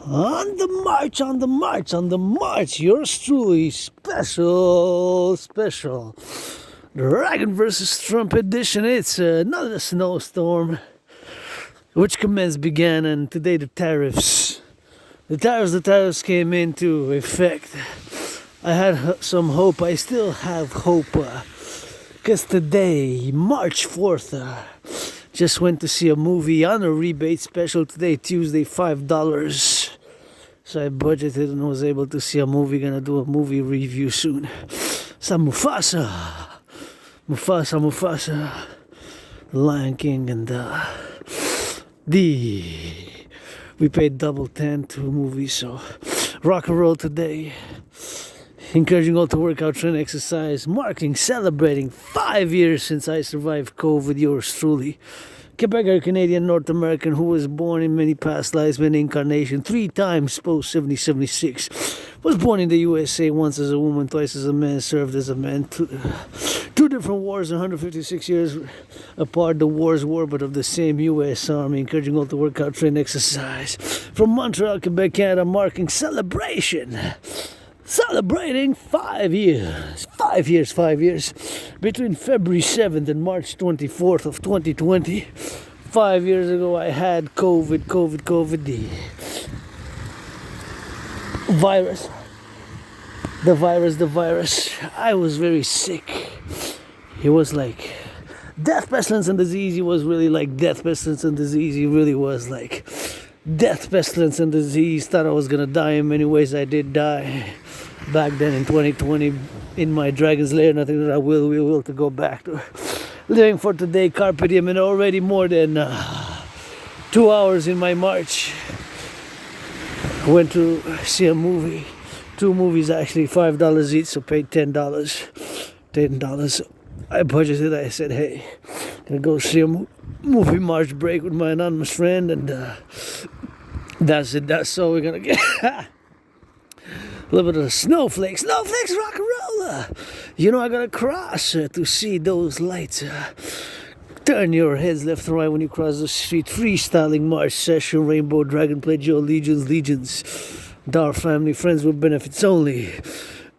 On the march, on the march, on the march, yours truly, special. Dragon versus Trump edition. It's another snowstorm, which began, and today the tariffs came into effect. I had some hope, I still have hope, because today, March 4th, just went to see a movie on a rebate special today, Tuesday, $5. So I budgeted and was able to see a movie. Gonna do a movie review soon. Some Mufasa, The Lion King, and we paid double 10 to movies. So rock and roll today. Encouraging all to work out, train, exercise, celebrating 5 years since I survived COVID. Yours truly, Quebecer, Canadian, North American, who was born in many past lives, many incarnation, 3 times post 7076. Was born in the USA, once as a woman, twice as a man, served as a man. Two different wars, 156 years apart. The wars were, but of the same U.S. Army. Encouraging all to work out, train, exercise. From Montreal, Quebec, Canada, marking celebration. Celebrating 5 years. 5 years. Between February 7th and March 24th of 2020. 5 years ago I had COVID, the virus. The virus. I was very sick. It was like death, pestilence, and disease. It was really like death, pestilence, and disease. It really was like death, pestilence, and disease. Thought I was gonna die in many ways. I did die back then in 2020 in my dragon's lair. Nothing that I will to go back to. Living for today, carpe diem, and already more than 2 hours in my march. Went to see a movie. 2 movies actually, $5 each, so paid $10. I budgeted. I said, hey, gonna go see a movie march break with my anonymous friend, and that's it. That's all we're gonna get. A little bit of snowflakes, rock and roll. You know, I gotta cross to see those lights. Turn your heads left and right when you cross the street. Freestyling march session, rainbow dragon, pledge your legions. Dar family, friends with benefits only.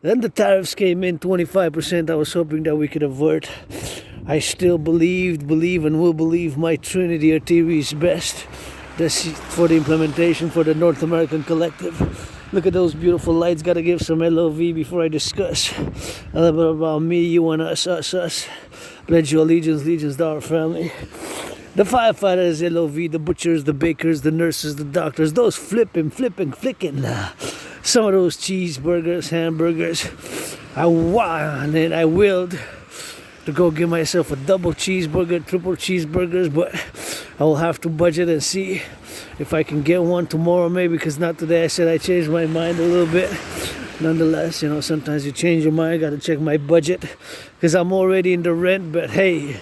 Then the tariffs came in, 25%. I was hoping that we could avert. I still believe, and will believe my Trinity or theory is best. That's for the implementation for the North American Collectif. Look at those beautiful lights. Gotta give some LOV before I discuss a little bit about me, you, and us. Pledge your legions, Dar family. The firefighters, LOV, the butchers, the bakers, the nurses, the doctors, those flipping. Some of those cheeseburgers, hamburgers. I willed to go give myself a double cheeseburger, triple cheeseburgers, but I will have to budget and see if I can get one tomorrow, maybe, because not today. I said I changed my mind a little bit. Nonetheless, you know, sometimes you change your mind. Got to check my budget because I'm already in the rent. But hey,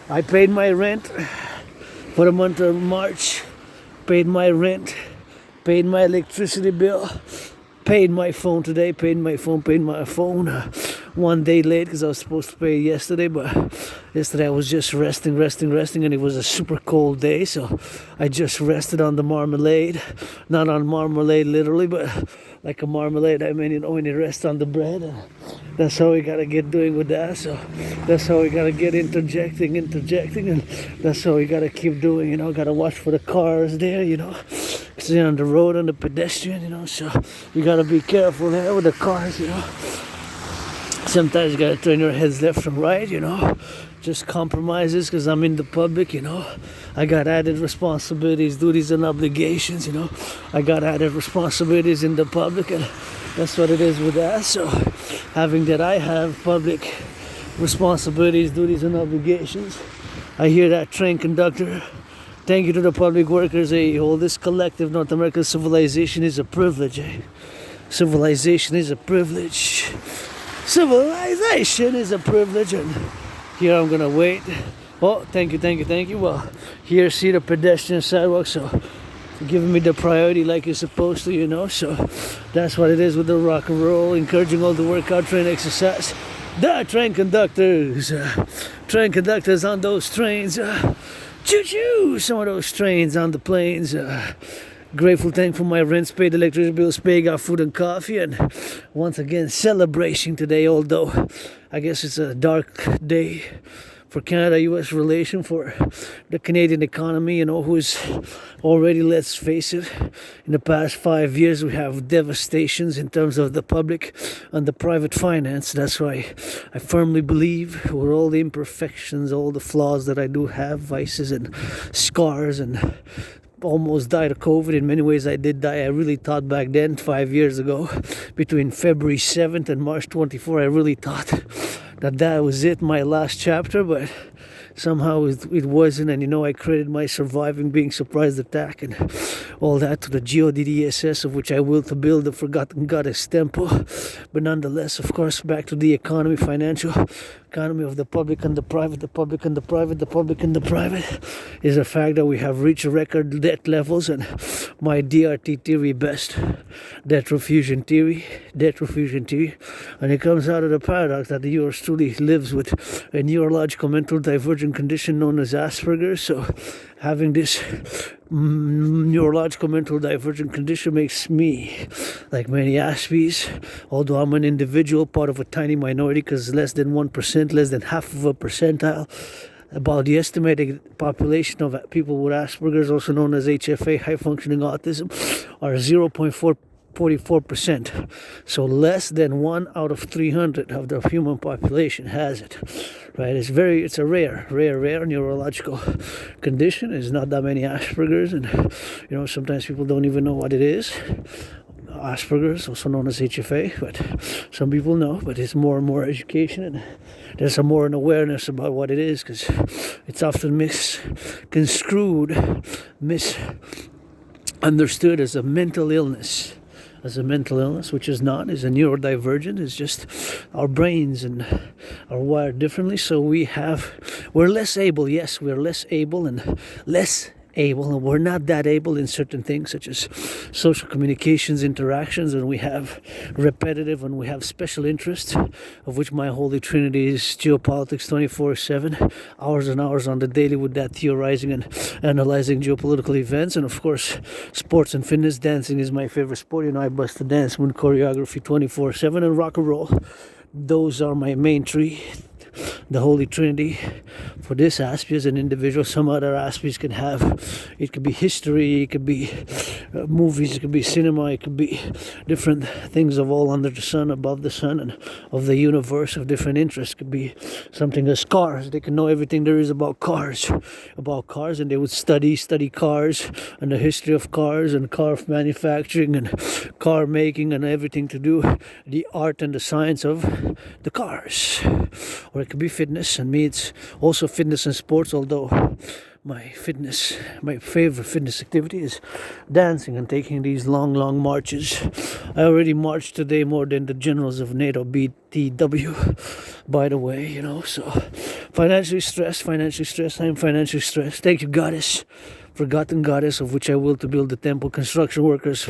I paid my rent for the month of March. Paid my rent. Paid my electricity bill. Paid my phone today. Paid my phone. 1 day late because I was supposed to pay yesterday, but yesterday I was just resting, and it was a super cold day, so I just rested on the marmalade. Not on marmalade literally, but like a marmalade. I mean, you know, when you rest on the bread, and that's how we gotta get doing with that. So that's how we gotta get interjecting, and that's how we gotta keep doing. You know, gotta watch for the cars there. You know, because they're on the road, on the pedestrian. You know, so you gotta be careful there with the cars. You know. Sometimes you gotta turn your heads left and right, you know. Just compromises because I'm in the public, you know. I got added responsibilities, duties, and obligations, you know. I got added responsibilities in the public, and that's what it is with that. So, having that I have public responsibilities, duties, and obligations, I hear that train conductor. Thank you to the public workers. All this collective North American civilization is a privilege. Civilization is a privilege. Civilization is a privilege, and here I'm gonna wait. Oh, thank you. Well, here see the pedestrian sidewalk, so giving me the priority like you're supposed to, you know. So that's what it is with the rock and roll. Encouraging all the workout, train, exercise. The train conductors on those trains. Choo-choo! Some of those trains on the planes. Grateful, thankful my rent's paid, electricity bills paid, got food and coffee, and once again celebration today, although I guess it's a dark day for Canada-US relation, for the Canadian economy, who's already, let's face it, in the past 5 years we have devastations in terms of the public and the private finance. That's why I firmly believe, with all the imperfections, all the flaws that I do have, vices and scars, and almost died of COVID. In many ways I did die. I really thought back then, 5 years ago, between February 7th and March 24th, I really thought that was it, my last chapter, but somehow it wasn't. And I credited my surviving, being surprised attack and all that to the GODDSS, of which I will to build the forgotten goddess temple. But nonetheless, of course, back to the economy, financial economy of the public and the private, the public and the private, the public and the private, is a fact that we have reached record debt levels. And my DRT theory best, debt refusion theory, and it comes out of the paradox that the yours truly lives with a neurological mental divergent condition known as Asperger's. So having this neurological mental divergent condition makes me, like many Aspies, although I'm an individual, part of a tiny minority, because less than 1%, less than half of a percentile, about the estimated population of people with Asperger's, also known as HFA, high functioning autism, are 0.44%. So less than 1 out of 300 of the human population has it. Right? It's a rare neurological condition. There's not that many Asperger's, and sometimes people don't even know what it is. Asperger's, also known as HFA, but some people know. But it's more and more education, and there's more an awareness about what it is, because it's often misconstrued, misunderstood as a mental illness. Which is not, is a neurodivergent. It's just our brains and are wired differently. So we're less able. Yes, we're less able and we're not that able in certain things, such as social communications, interactions, and we have repetitive, and we have special interests, of which my holy trinity is geopolitics 24/7, hours and hours on the daily with that, theorizing and analyzing geopolitical events. And of course, sports and fitness. Dancing is my favorite sport. I bust the dance with choreography 24/7, and rock and roll. Those are my main three, the holy trinity for this aspect as an individual. Some other aspects can have, it could be history, it could be movies, it could be cinema, it could be different things of all under the sun, above the sun, and of the universe, of different interests. It could be something as cars. They can know everything there is about cars, and they would study cars and the history of cars and car manufacturing and car making and everything to do the art and the science of the cars. Or it could be fitness, and me it's also fitness and sports, although my favorite fitness activity is dancing and taking these long I'm I already marched today more than the generals of NATO BTW, by the way, so financially stressed, I am financially stressed. Thank you, goddess, forgotten goddess, of which I will to build the temple. Construction workers,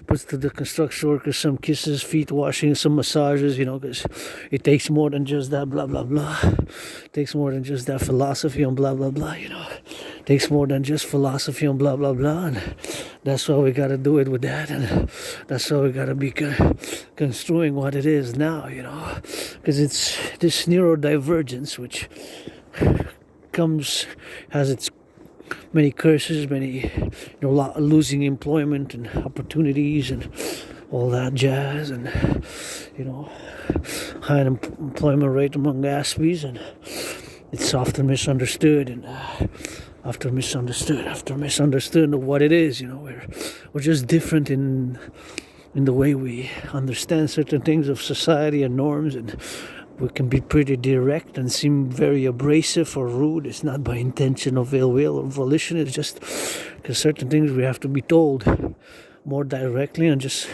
puts to the construction workers some kisses, feet washing, some massages, because it takes more than just that blah blah blah. It takes more than just that philosophy on blah blah blah, It takes more than just philosophy on blah blah blah, and that's why we gotta do it with that, and that's why we gotta be construing what it is now, because it's this neurodivergence which has its many curses, many losing employment and opportunities and all that jazz, and high unemployment rate among Aspies, and it's often misunderstood, and after misunderstood of what it is. We're just different in the way we understand certain things of society and norms, and we can be pretty direct and seem very abrasive or rude. It's not by intention of ill will or volition. It's just because certain things we have to be told more directly, and just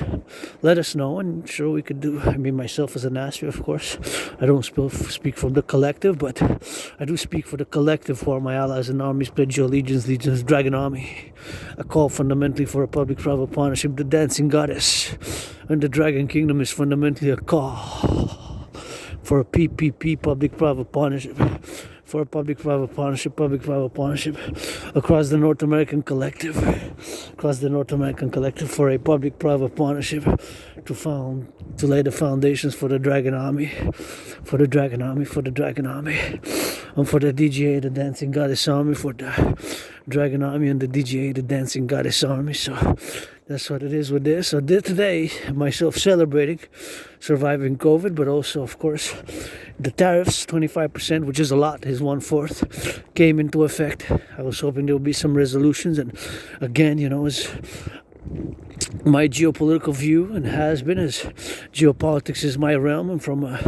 let us know, and sure we could do. I mean, myself as an Aspie, of course, I don't speak from the collective, but I do speak for the collective, who are my allies and armies, pledge your legions, Dragon Army. A call fundamentally for a public-private partnership. The dancing goddess and the Dragon Kingdom is fundamentally a call for a PPP, public-private partnership, for a public-private partnership across the North American Collective, for a public-private partnership to lay the foundations for the Dragon Army, and for the DGA, the Dancing Goddess Army, for the Dragon Army and the DGA, the Dancing Goddess Army. So that's what it is with this. So today, myself celebrating surviving COVID, but also, of course, the tariffs, 25%, which is a lot, is 1/4, came into effect. I was hoping there would be some resolutions, and again, as my geopolitical view, and has been, as geopolitics is my realm, and from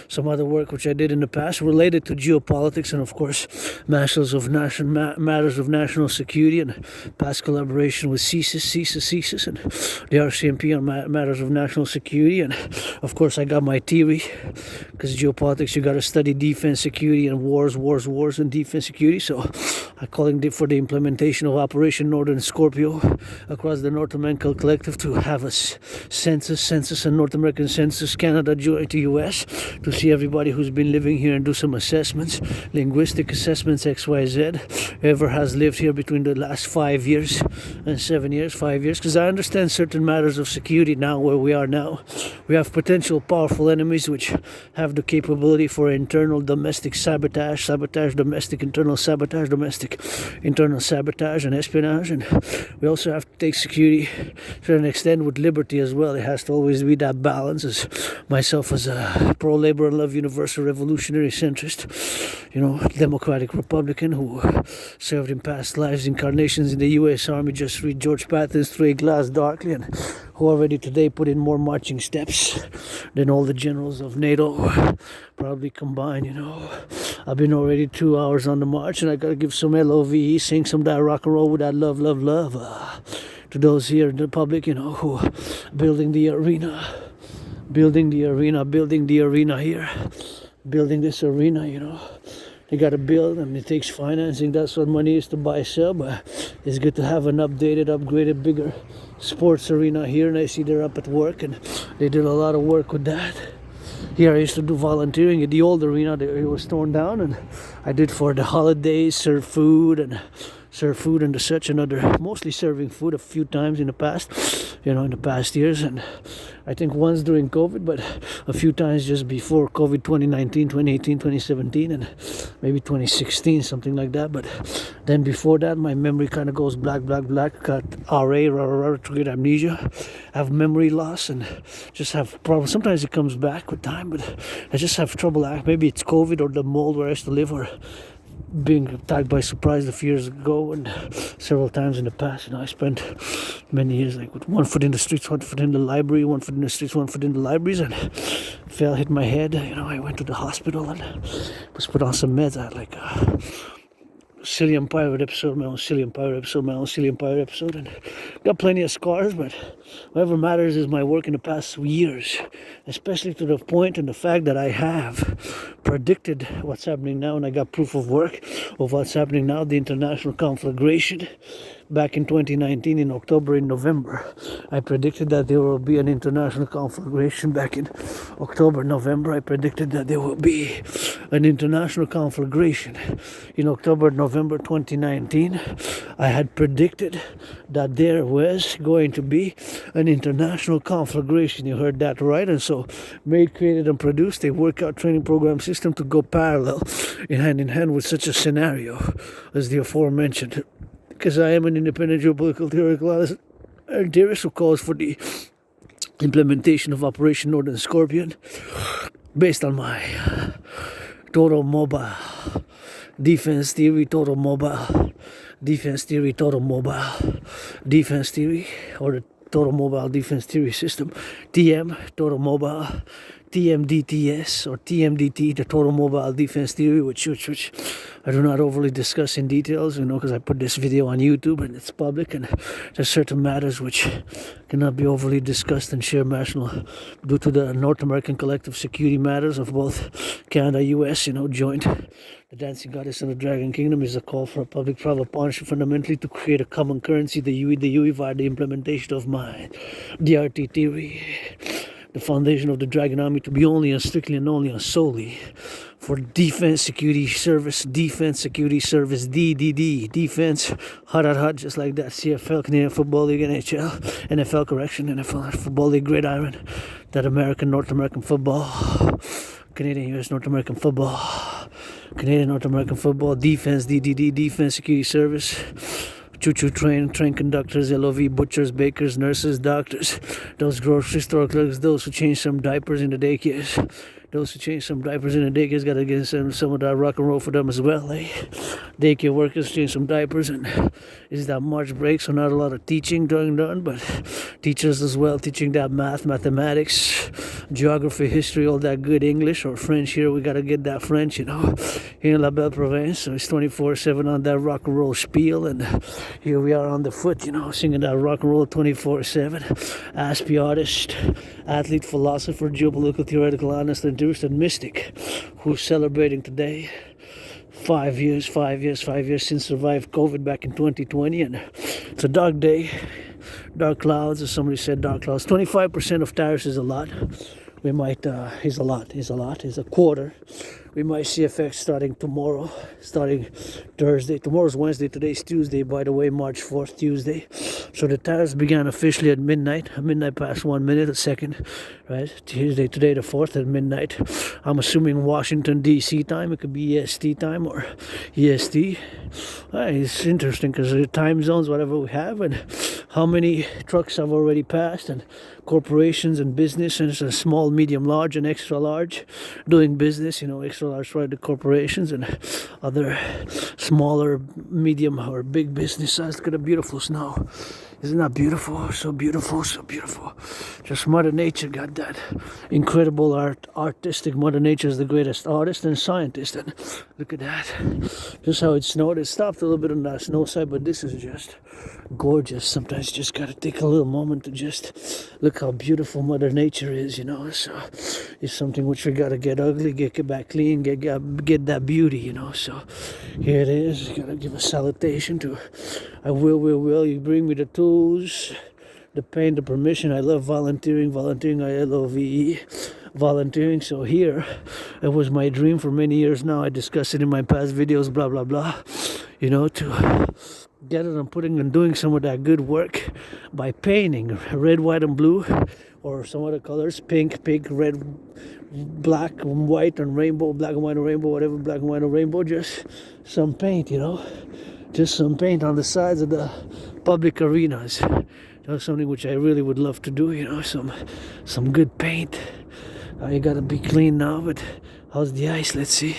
some other work which I did in the past related to geopolitics, and of course matters of national security, and past collaboration with CSIS and the RCMP on matters of national security. And of course I got my theory, because geopolitics, you got to study defense, security, and wars and defense security. So I'm calling for the implementation of Operation Northern Scorpio across the North American Collective, to have a census and North American census, Canada join to US, to see everybody who's been living here and do some assessments, linguistic assessments, XYZ, whoever has lived here between the last 5 years and 7 years, 5 years, because I understand certain matters of security now where we are now. We have potential powerful enemies which have the capability for internal domestic sabotage, domestic internal sabotage, domestic internal sabotage and espionage. And we also have to take security to an extent with liberty as well. It has to always be that balance. As myself, as a pro-labor and love universal revolutionary centrist, democratic Republican who served in past lives, incarnations in the U.S. Army, just read George Patton's Through a Glass Darkly, and who already today put in more marching steps than all the generals of NATO probably combined. I've been already 2 hours on the march, and I gotta give some LOVE, sing some that rock and roll with that love, to those here in the public, who are building the arena here, building this arena, they got to build, and it takes financing. That's what money is to buy, sell, but it's good to have an upgraded, bigger sports arena here, and I see they're up at work, and they did a lot of work with that. Here I used to do volunteering at the old arena. It was torn down, and I did for the holidays, serve food and the such, and other, mostly serving food a few times in the past, in the past years, and I think once during COVID, but a few times just before COVID, 2019, 2018, 2017, and maybe 2016, something like that. But then before that, my memory kind of goes black, got retrograde amnesia, have memory loss, and just have problems. Sometimes it comes back with time, but I just have trouble. Maybe it's COVID or the mold where I used to live, or being attacked by surprise a few years ago, and several times in the past. I spent many years like with one foot in the streets, one foot in the library, one foot in the streets, one foot in the libraries, and hit my head. I went to the hospital and was put on some meds. I had like a Cillian Pirate episode, my own Cillian Pirate episode, and got plenty of scars, but whatever matters is my work in the past years, especially to the point and the fact that I have predicted what's happening now, and I got proof of work of what's happening now, the international conflagration. Back in 2019, in October, in November, I predicted that there will be an international conflagration. Back in October, November, I predicted that there will be an international conflagration. In October, November 2019, I had predicted that there was going to be an international conflagration. You heard that right. And so, made, created, and produced a workout training program system to go parallel, in hand with such a scenario as the aforementioned. Because I am an independent geopolitical theorist who calls for the implementation of Operation Northern Scorpion based on my total mobile defense theory, or the total mobile defense theory system, TM, total mobile, TMDTS or TMDT, the total mobile defense theory, which I do not overly discuss in details, because I put this video on YouTube and it's public, and there's certain matters which cannot be overly discussed and shared national due to the North American collective security matters of both Canada, US, joint. The Dancing Goddess and the Dragon Kingdom is a call for a public-private partnership fundamentally to create a common currency, the UE via the implementation of my DRT theory. The foundation of the Dragon Army to be only and strictly and only and solely for defense security service, DDD, defense, hot, just like that. CFL, Canadian Football League, NFL, NFL Football League, Gridiron, that North American football, Canadian, US, North American football, Canadian, North American football, defense, DDD, defense security service. Choo-choo train conductors, LOV, butchers, bakers, nurses, doctors, those grocery store clerks, those who change some diapers in the daycares. Those who change some diapers in the daycares got to get some of that rock and roll for them as well. Daycare workers change some diapers, and it's that March break, so not a lot of teaching going on, but teachers as well, teaching that mathematics, geography, history, all that good English or French here. We got to get that French, here in La Belle Province. So it's 24/7 on that rock and roll spiel, and here we are on the foot, singing that rock and roll 24/7. Aspie artist, athlete, philosopher, geopolitical, theoretical, honest, and mystic, who's celebrating today 5 years since survived COVID back in 2020, and it's a dark day, dark clouds, as somebody said, dark clouds. 25% of tariffs is a lot. We might is a quarter. We might see effects starting tomorrow, starting Thursday. Tomorrow's Wednesday, today's Tuesday, by the way, March 4th, Tuesday. So the tariffs began officially at midnight past 1 minute, a second, right? Tuesday, today the 4th at midnight. I'm assuming Washington, D.C. time. It could be EST time or EST. It's interesting because the time zones, whatever we have, and how many trucks have already passed, and corporations and businesses, and small, medium, large, and extra large, doing business, extra large, right, the corporations and other smaller, medium, or big business size. Look at the beautiful snow. Isn't that beautiful? So beautiful, so beautiful. Just Mother Nature got that incredible artistic. Mother Nature is the greatest artist and scientist. And look at that. Just how it snowed. It stopped a little bit on that snow side, but this is just gorgeous. Sometimes you just got to take a little moment to just look how beautiful Mother Nature is, So it's something which we got to get ugly, get back clean, get that beauty, So here it is. You got to give a salutation to I will. You bring me the tools, the pain, the permission. I love volunteering, I LOVE, volunteering. So here, it was my dream for many years now. I discussed it in my past videos, blah, blah, blah. To get it and putting and doing some of that good work by painting red, white, and blue, or some other colors, pink, red, black, and white, and rainbow, black and white, and rainbow, whatever, black and white, and rainbow, just some paint, just some paint on the sides of the public arenas. Something which I really would love to do, some good paint. You gotta be clean now, but how's the ice? Let's see.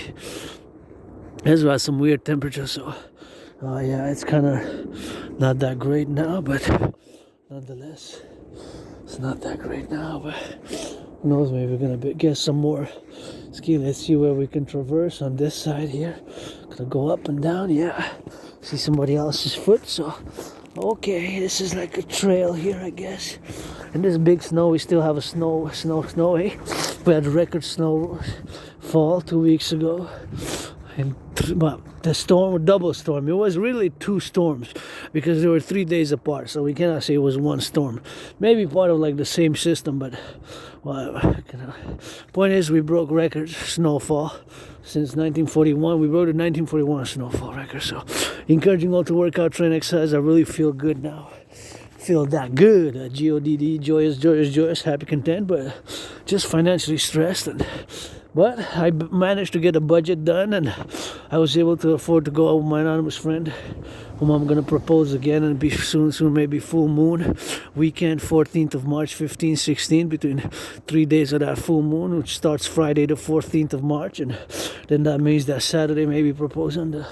There's about some weird temperature, so it's kind of not that great now, but nonetheless, it's not that great now. But who knows, maybe we're gonna get some more ski. Let's see where we can traverse on this side here. Gonna go up and down, see somebody else's foot, so okay, this is like a trail here, I guess. And this big snow, we still have a snow, We had record snow fall 2 weeks ago. And the storm, double storm, it was really 2 storms because they were 3 days apart, so we cannot say it was one storm. Maybe part of like the same system, but point is, we broke records snowfall since 1941. We broke the 1941 snowfall record. So encouraging all to work out, train, exercise. I really feel good now. Feel that good. GODD, joyous, happy, content, but just financially stressed. But I managed to get a budget done, and I was able to afford to go out with my anonymous friend, whom I'm going to propose again, and be soon, maybe full moon weekend, 14th of March, 15, 16, between 3 days of that full moon, which starts Friday the 14th of March, and then that means that Saturday maybe propose on the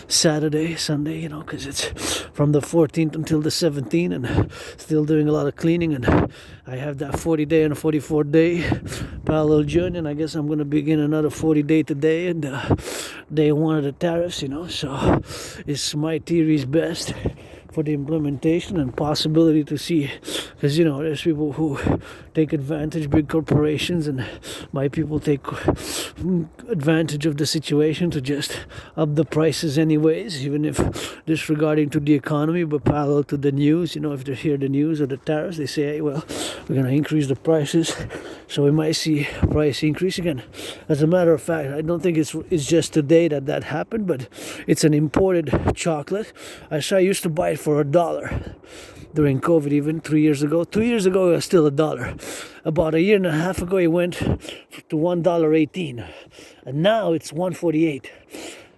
Sunday, because it's from the 14th until the 17th, and still doing a lot of cleaning, and I have that 40-day and a 44-day parallel journey, and I guess I'm going to begin another 40-day today, and day 1 of the tariffs, so it's my theory's best for the implementation and possibility to see, because there's people who take advantage, big corporations, and my people take advantage of the situation to just up the prices anyways, even if disregarding to the economy, but parallel to the news. If they hear the news or the tariffs, they say, hey, well, we're going to increase the prices So we might see price increase again. As a matter of fact, I don't think it's just today that happened, but it's an imported chocolate. I used to buy it for $1 during COVID, even 3 years ago. 2 years ago, it was still $1. About a year and a half ago, it went to $1.18, and now it's $1.48.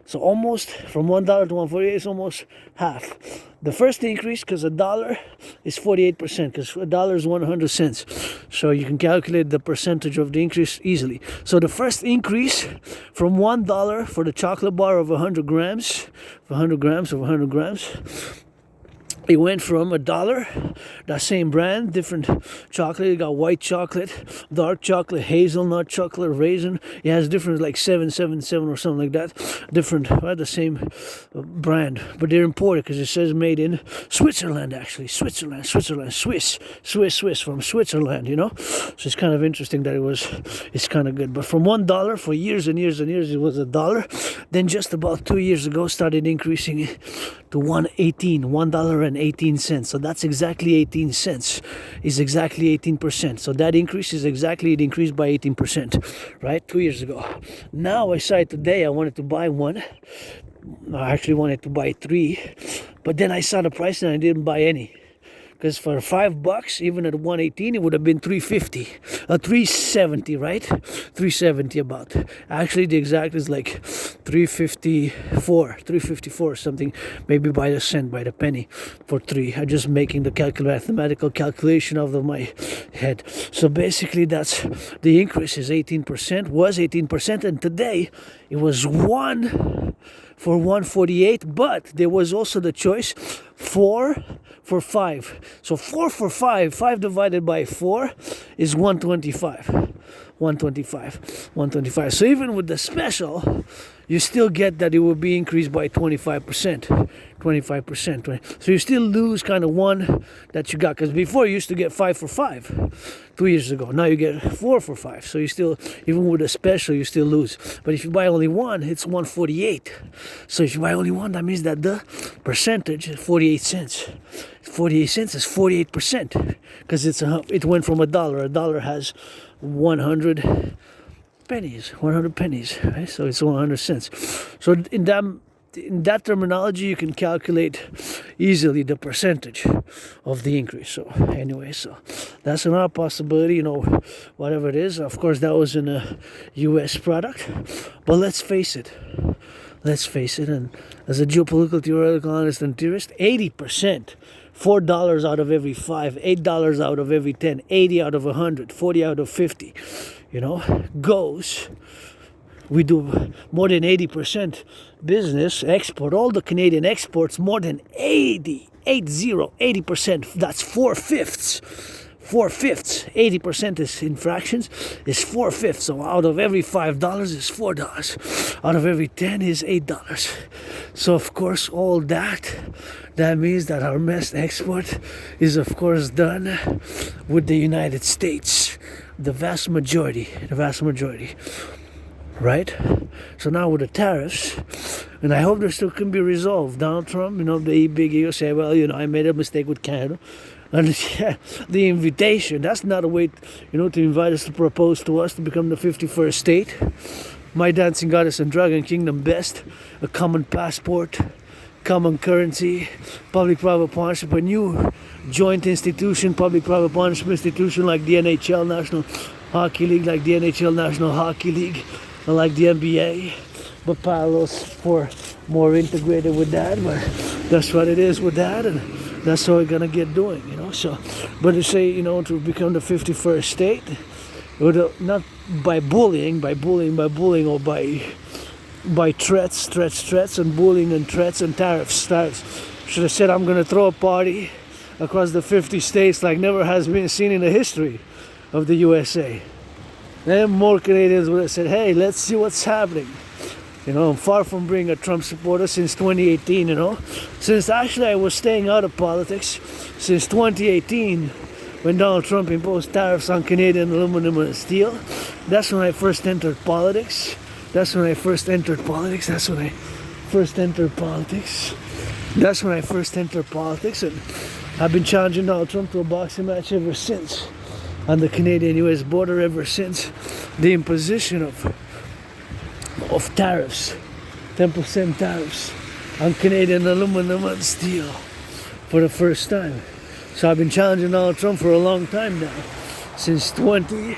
So almost from $1 to $1.48 is almost half. The first increase, because $1 is 48%, because $1 is 100 cents. So you can calculate the percentage of the increase easily. So the first increase from $1 for the chocolate bar of 100 grams, it went from $1, that same brand, different chocolate. You got white chocolate, dark chocolate, hazelnut chocolate, raisin. It has different, like 777 or something like that. Different, right? The same brand, but they're imported because it says made in Switzerland. Actually, Swiss, from Switzerland. You know, so it's kind of interesting that it's kind of good. But from $1 for years and years and years, it was $1. Then just about 2 years ago, started increasing to $1.18. So that's exactly 18 cents. Is exactly 18%. So that increase is exactly, it increased by 18%, right? 2 years ago. Now I decided today I wanted to buy one. I actually wanted to buy 3, but then I saw the price and I didn't buy any. Because for $5, even at 118, it would have been 350, 370, right? 370 about. Actually, the exact is like 354 something, maybe by the cent, by the penny for 3. I'm just making the mathematical calculation out of my head. So basically, that's the increase is 18%, was 18%, and today it was 1 for 148, but there was also the choice 4 for 5. So 4 for 5 divided by 4 is 125. 125. So even with the special, you still get that it will be increased by 25%. 25%. So you still lose kind of one that you got. Because before you used to get 5 for 5 2 years ago. Now you get 4 for 5. So you still, even with a special, you still lose. But if you buy only one, it's 148. So if you buy only one, that means that the percentage is 48 cents. 48 cents is 48%. Because it went from $1. $1 has 100 pennies, right? So it's 100 cents. So in that terminology, you can calculate easily the percentage of the increase. So anyway, so that's another possibility, you know, whatever it is. Of course, that was in a U.S. product, but let's face it, and as a geopolitical theoretical analyst and theorist, 80%, $4 out of every 5, $8 out of every 10, 80 out of 100, 40 out of 50, you know, goes. We do more than 80% business, export, all the Canadian exports, more than 80%. That's 4/5. 4/5. 80% is infractions, is 4/5. So out of every $5 is $4. Out of every 10 is $8. So of course, all that means that our best export is of course done with the United States. The vast majority. Right? So now with the tariffs, and I hope this still can be resolved. Donald Trump, you know, the big ego say, well, you know, I made a mistake with Canada. And yeah, the invitation, that's not a way, you know, to invite us to propose to us to become the 51st state. My dancing goddess and dragon kingdom best, a common passport, common currency, public-private partnership, a new joint institution, public-private partnership institution like the NHL National Hockey League, like the NHL National Hockey League, like the NBA, but parallels for more integrated with that. But that's what it is with that, and that's what we're gonna get doing, you know. So, but to say, you know, to become the 51st state, not by bullying, or by threats and bullying and threats and tariffs. Should have said I'm gonna throw a party across the 50 states like never has been seen in the history of the USA. Then more Canadians would have said, hey, let's see what's happening. You know, I'm far from being a Trump supporter since 2018, you know. Since actually I was staying out of politics since 2018 when Donald Trump imposed tariffs on Canadian aluminum and steel. That's when I first entered politics. And I've been challenging Donald Trump to a boxing match ever since. on the Canadian-US border ever since the imposition of tariffs, 10% tariffs on Canadian aluminum and steel for the first time. So I've been challenging Donald Trump for a long time now, since 2018.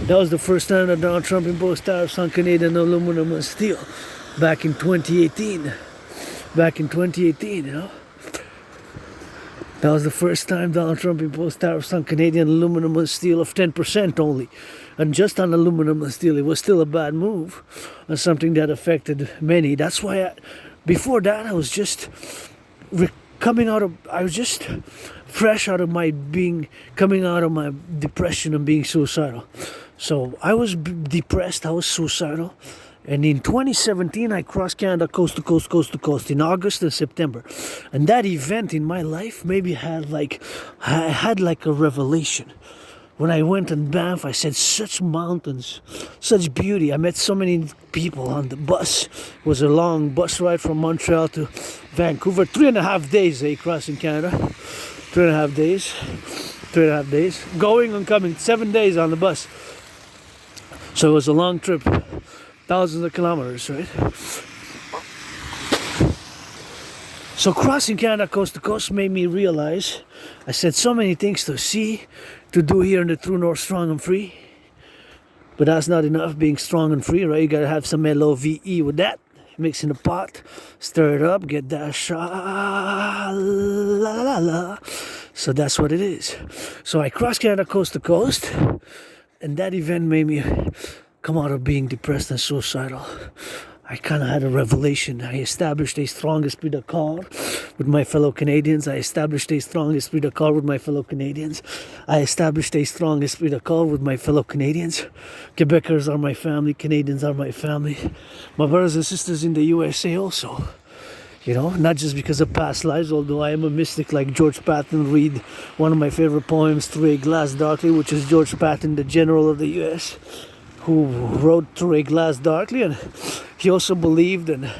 That was the first time that Donald Trump imposed tariffs on Canadian aluminum and steel, back in 2018. Back in 2018, you know. That was the first time Donald Trump imposed tariffs on Canadian aluminum and steel of 10% only. And just on aluminum and steel, it was still a bad move, and something that affected many. That's why before that, I was just I was just fresh out of coming out of my depression and being suicidal. So I was depressed, I was suicidal. And in 2017, I crossed Canada coast to coast, coast to coast in August and September. And that event in my life maybe I had like a revelation. When I went in Banff, I said, such mountains, such beauty. I met so many people on the bus. It was a long bus ride from Montreal to Vancouver. 3.5 days, crossing Canada. 3.5 days. 3.5 days. Going and coming, 7 days on the bus. So it was a long trip. Thousands of kilometers, right? So crossing Canada coast to coast made me realize I said so many things to see, to do here in the True North, strong and free. But that's not enough, being strong and free, right? You gotta have some LOVE with that. Mix in the pot, stir it up, get that sha la la la. So that's what it is. So I crossed Canada coast to coast, and that event made me come out of being depressed and suicidal. I kind of had a revelation. I established a strong esprit de corps with my fellow Canadians. I established a strong esprit de corps with my fellow Canadians. I established a strong esprit de corps with my fellow Canadians. Quebecers are my family. Canadians are my family. My brothers and sisters in the USA also. You know, not just because of past lives, although I am a mystic like George Patton. Read one of my favorite poems, Through a Glass Darkly, which is George Patton, the general of the US, who wrote Through a Glass Darkly, and he also believed in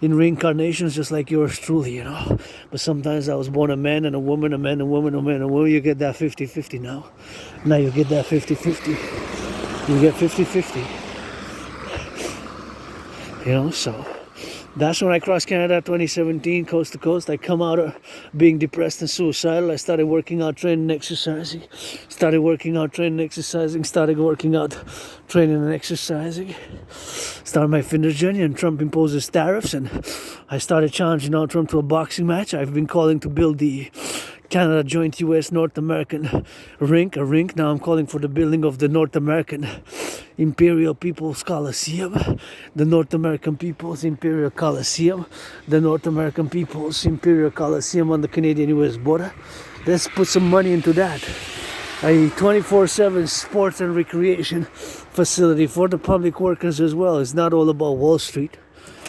reincarnations just like yours truly, you know. But sometimes I was born a man and a woman, a man and a woman, a man and a woman. You get that 50-50 now. Now you get that 50-50. You get 50-50. You know, so that's when I crossed Canada 2017, coast to coast. I come out of being depressed and suicidal. I started working out, training, exercising. Started working out, training, exercising. Started working out, training and exercising. Started my fitness journey, and Trump imposes tariffs, and I started challenging Donald Trump to a boxing match. I've been calling to build the Canada joint US North American rink. Now I'm calling for the building of the North American Imperial People's Coliseum, the North American People's Imperial Coliseum, the North American People's Imperial Coliseum on the Canadian-US border. Let's put some money into that. A 24/7 sports and recreation facility for the public workers as well. It's not all about Wall Street.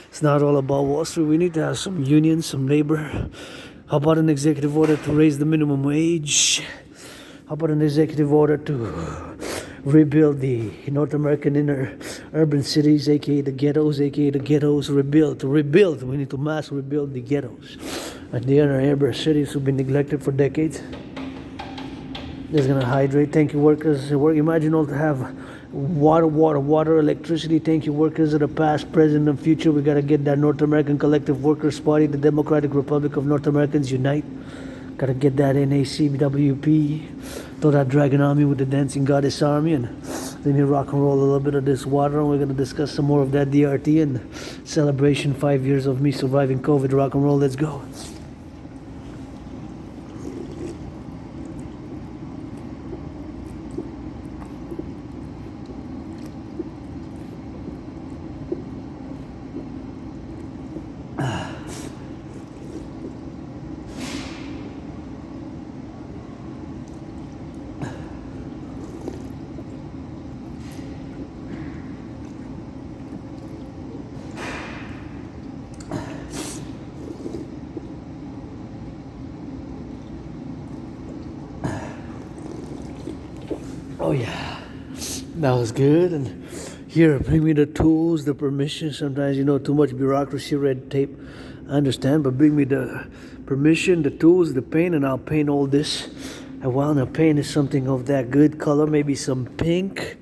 It's not all about Wall Street. We need to have some unions, some labor. How about an executive order to raise the minimum wage? How about an executive order to rebuild the North American inner urban cities, aka the ghettos, rebuild. We need to mass rebuild the ghettos and the inner urban cities who've been neglected for decades. It's gonna hydrate. Thank you, workers. Imagine all to have water, electricity. Thank you, workers of the past, present, and future. We gotta get that North American Collective Workers Party, the Democratic Republic of North Americans Unite. Gotta get that NACWP. Throw that Dragon Army with the Dancing Goddess Army, and let me rock and roll a little bit of this water, and we're gonna discuss some more of that DRT and celebration 5 years of me surviving COVID. Rock and roll, let's go. Oh yeah, that was good. And here, bring me the tools, the permission. Sometimes, too much bureaucracy, red tape. I understand, but bring me the permission, the tools, the paint, and I'll paint all this. And while the paint is something of that good color, maybe some pink,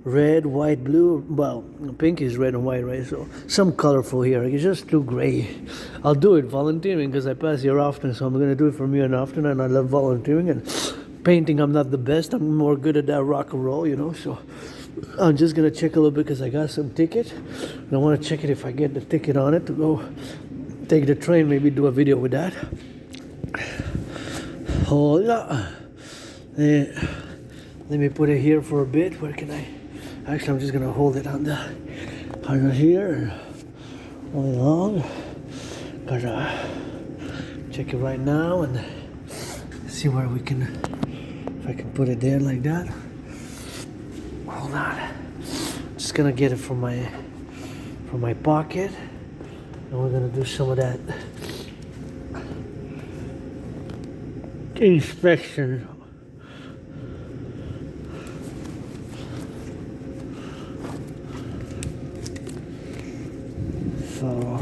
red, white, blue. Well, pink is red and white, right? So some colorful here. It's just too gray. I'll do it volunteering because I pass here often, so I'm gonna do it from here and often. And I love volunteering and painting. I'm not the best. I'm more good at that rock and roll, you know. So I'm just gonna check a little bit because I got some ticket, and I want to check it if I get the ticket on it to go take the train. Maybe do a video with that. Hold up. Let me put it here for a bit. Where can I? Actually, I'm just gonna hold it on here, all along. Gotta check it right now and see where we can. If I can put it there like that. Hold on. Just gonna get it from my pocket, and we're gonna do some of that inspection. So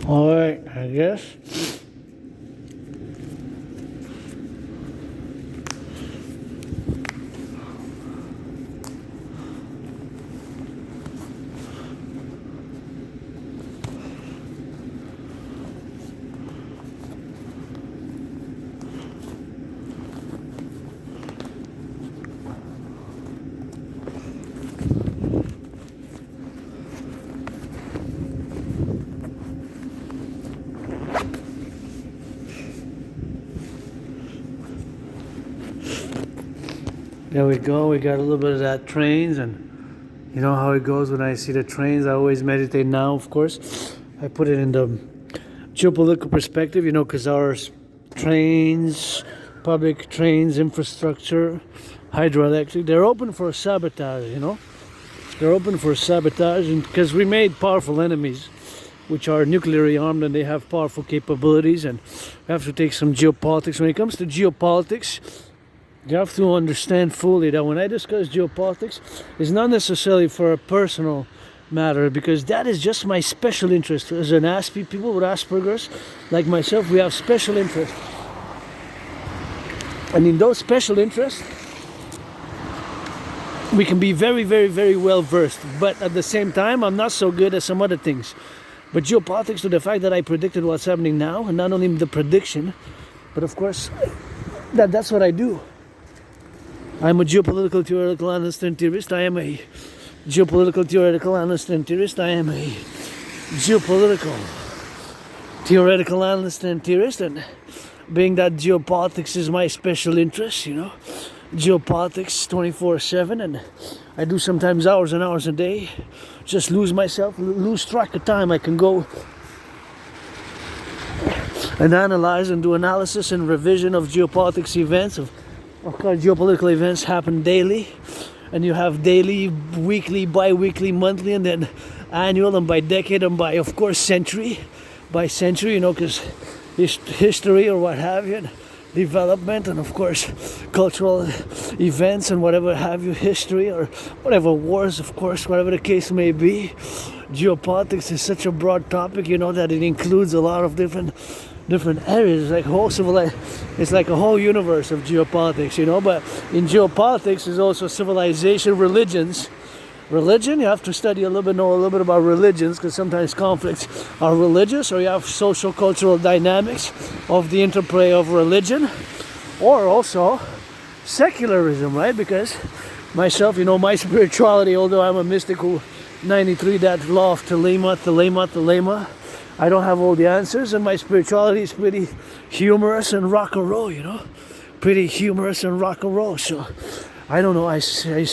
all right, I guess. There we go. We got a little bit of that trains, and you know how it goes when I see the trains. I always meditate now, of course. I put it in the geopolitical perspective, you know, because our trains, public trains, infrastructure, hydroelectric, they're open for sabotage, you know. They're open for sabotage, and because we made powerful enemies, which are nuclearly armed, and they have powerful capabilities, and we have to take some geopolitics. When it comes to geopolitics, you have to understand fully that when I discuss geopolitics, it's not necessarily for a personal matter, because that is just my special interest. As an Aspi, people with Asperger's, like myself, we have special interests. And in those special interests, we can be very, very, very well versed. But at the same time, I'm not so good at some other things. But geopolitics, to the fact that I predicted what's happening now, and not only the prediction, but of course, that's what I do. I'm a geopolitical theoretical analyst and theorist. I am a geopolitical theoretical analyst and theorist. I am a geopolitical theoretical analyst and theorist. And being that geopolitics is my special interest, you know, geopolitics 24/7, and I do sometimes hours and hours a day, just lose myself, lose track of time. I can go and analyze and do analysis and revision of geopolitics events, of course, geopolitical events happen daily, and you have daily, weekly, bi-weekly, monthly, and then annual, and by decade, and by, of course, century, by century, you know, because history or what have you, and development, and of course, cultural events and whatever have you, history or whatever, wars, of course, whatever the case may be. Geopolitics is such a broad topic, you know, that it includes a lot of different areas. It's like a whole universe of geopolitics, you know. But in geopolitics is also civilization, religions. Religion, you have to study know a little bit about religions, because sometimes conflicts are religious, or you have social cultural dynamics of the interplay of religion, or also secularism, right? Because myself, you know, my spirituality, although I'm a mystic who 93, that law of telema, I don't have all the answers, and my spirituality is pretty humorous and rock and roll, you know, pretty humorous and rock and roll. So I don't know. I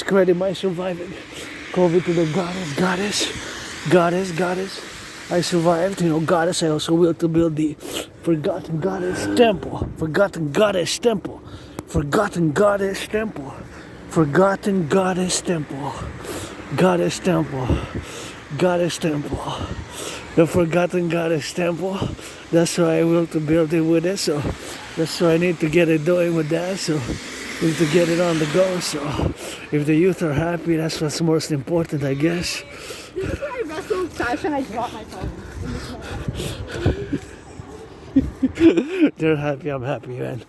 credit my surviving COVID to the goddess. I survived, goddess. I also will to build the forgotten goddess temple. Forgotten goddess temple. Forgotten goddess temple. Forgotten goddess temple. Goddess temple. Goddess temple. The forgotten goddess temple. That's why I will to build it with it. So that's why I need to get it going with that. So I need to get it on the go. So if the youth are happy, that's what's most important, I guess. This is my vessel fashion. I dropped my phone. They're happy, I'm happy, man.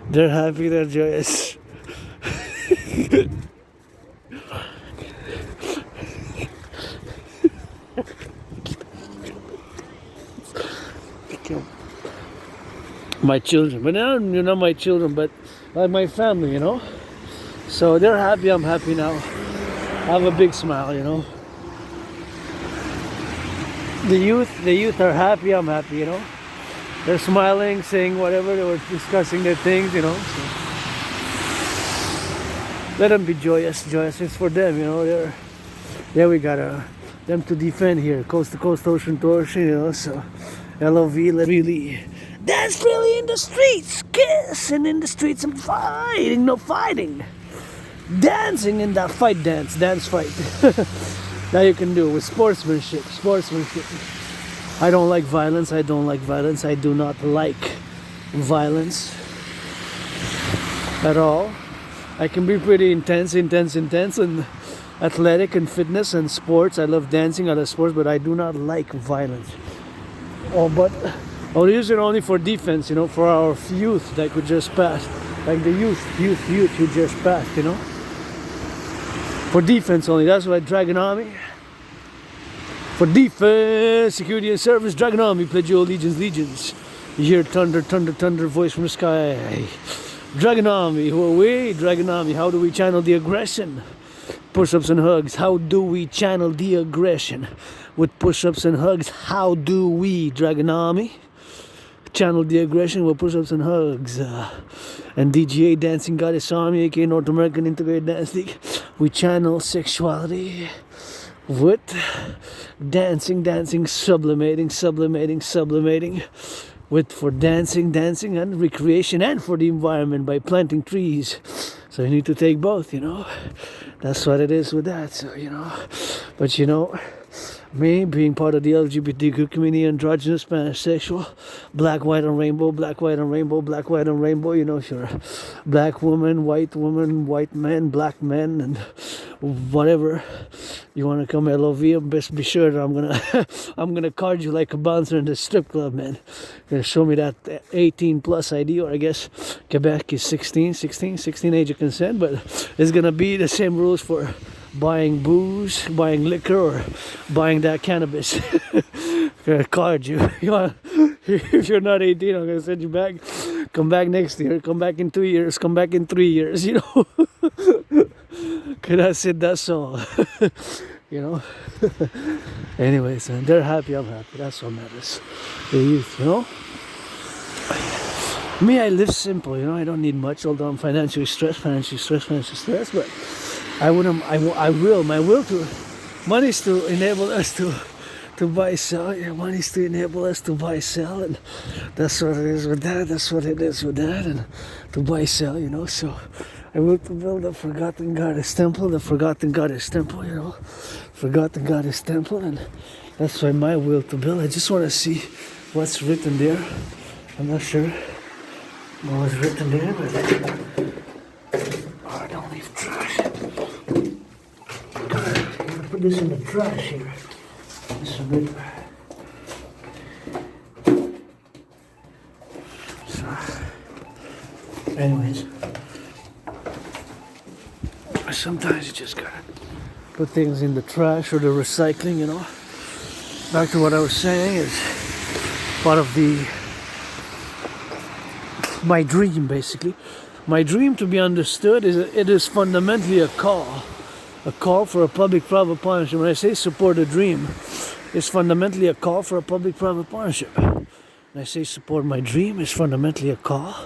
They're happy, they're joyous. My children, but now you're not my children, but like my family, So they're happy, I'm happy now. I have a big smile, The youth are happy, I'm happy, They're smiling, saying whatever, they were discussing their things, So let them be joyous. It's for them, we got them to defend here, coast to coast, ocean to ocean, So LOV, let really dance freely in the streets, kissing in the streets and fighting, no fighting. Dancing in that fight, dance fight. Now you can do it with sportsmanship. I don't like violence. I do not like violence at all. I can be pretty intense and athletic and fitness and sports. I love dancing, I love sports, but I do not like violence. But I'll use it only for defense, for our youth that could just pass. Like the youth who just passed, For defense only. That's why Dragon Army. For defense, security and service, Dragon Army, pledge your legions. You hear thunder, voice from the sky. Dragon Army, who are we? Dragon Army, how do we channel the aggression? Push-ups and hugs, how do we channel the aggression? With push-ups and hugs, how do we, Dragon Army, channel the aggression with push-ups and hugs? And DGA, Dancing Goddess Army, aka North American Integrate Dance League, we channel sexuality with dancing, sublimating, with for dancing and recreation and for the environment by planting trees. So you need to take both, That's what it is with that. So, but me being part of the LGBTQ community, androgynous, pansexual, black, white, and rainbow, sure, black woman, white man, black men, and whatever you want to come LOV, best be sure that I'm gonna card you like a bouncer in the strip club, man. You're gonna show me that 18 plus ID, or I guess Quebec is 16 age of consent, but it's gonna be the same rules for buying booze, buying liquor, or buying that cannabis. Gonna card you. If you're not 18, I'm gonna send you back. Come back next year. Come back in 2 years. Come back in 3 years. Could I said that's all? Anyways, man, they're happy. I'm happy. That's what matters. The youth, Me, I live simple. I don't need much. Although I'm financially stressed. But I will. My will to money's to enable us to buy, sell. Yeah, money's to enable us to buy, sell, and that's what it is with that. And to buy, sell, So I will to build a forgotten goddess temple, forgotten goddess temple, and that's why my will to build. I just want to see what's written there. I'm not sure what was written there, but don't leave trash. I'm gonna put this in the trash here. This is a bit. So, anyways, sometimes you just gotta put things in the trash or the recycling, Back to what I was saying is part of my dream, basically. My dream, to be understood, is it is fundamentally a call for a public-private partnership. When I say support a dream, it's fundamentally a call for a public-private partnership. when I say support my dream, is fundamentally a call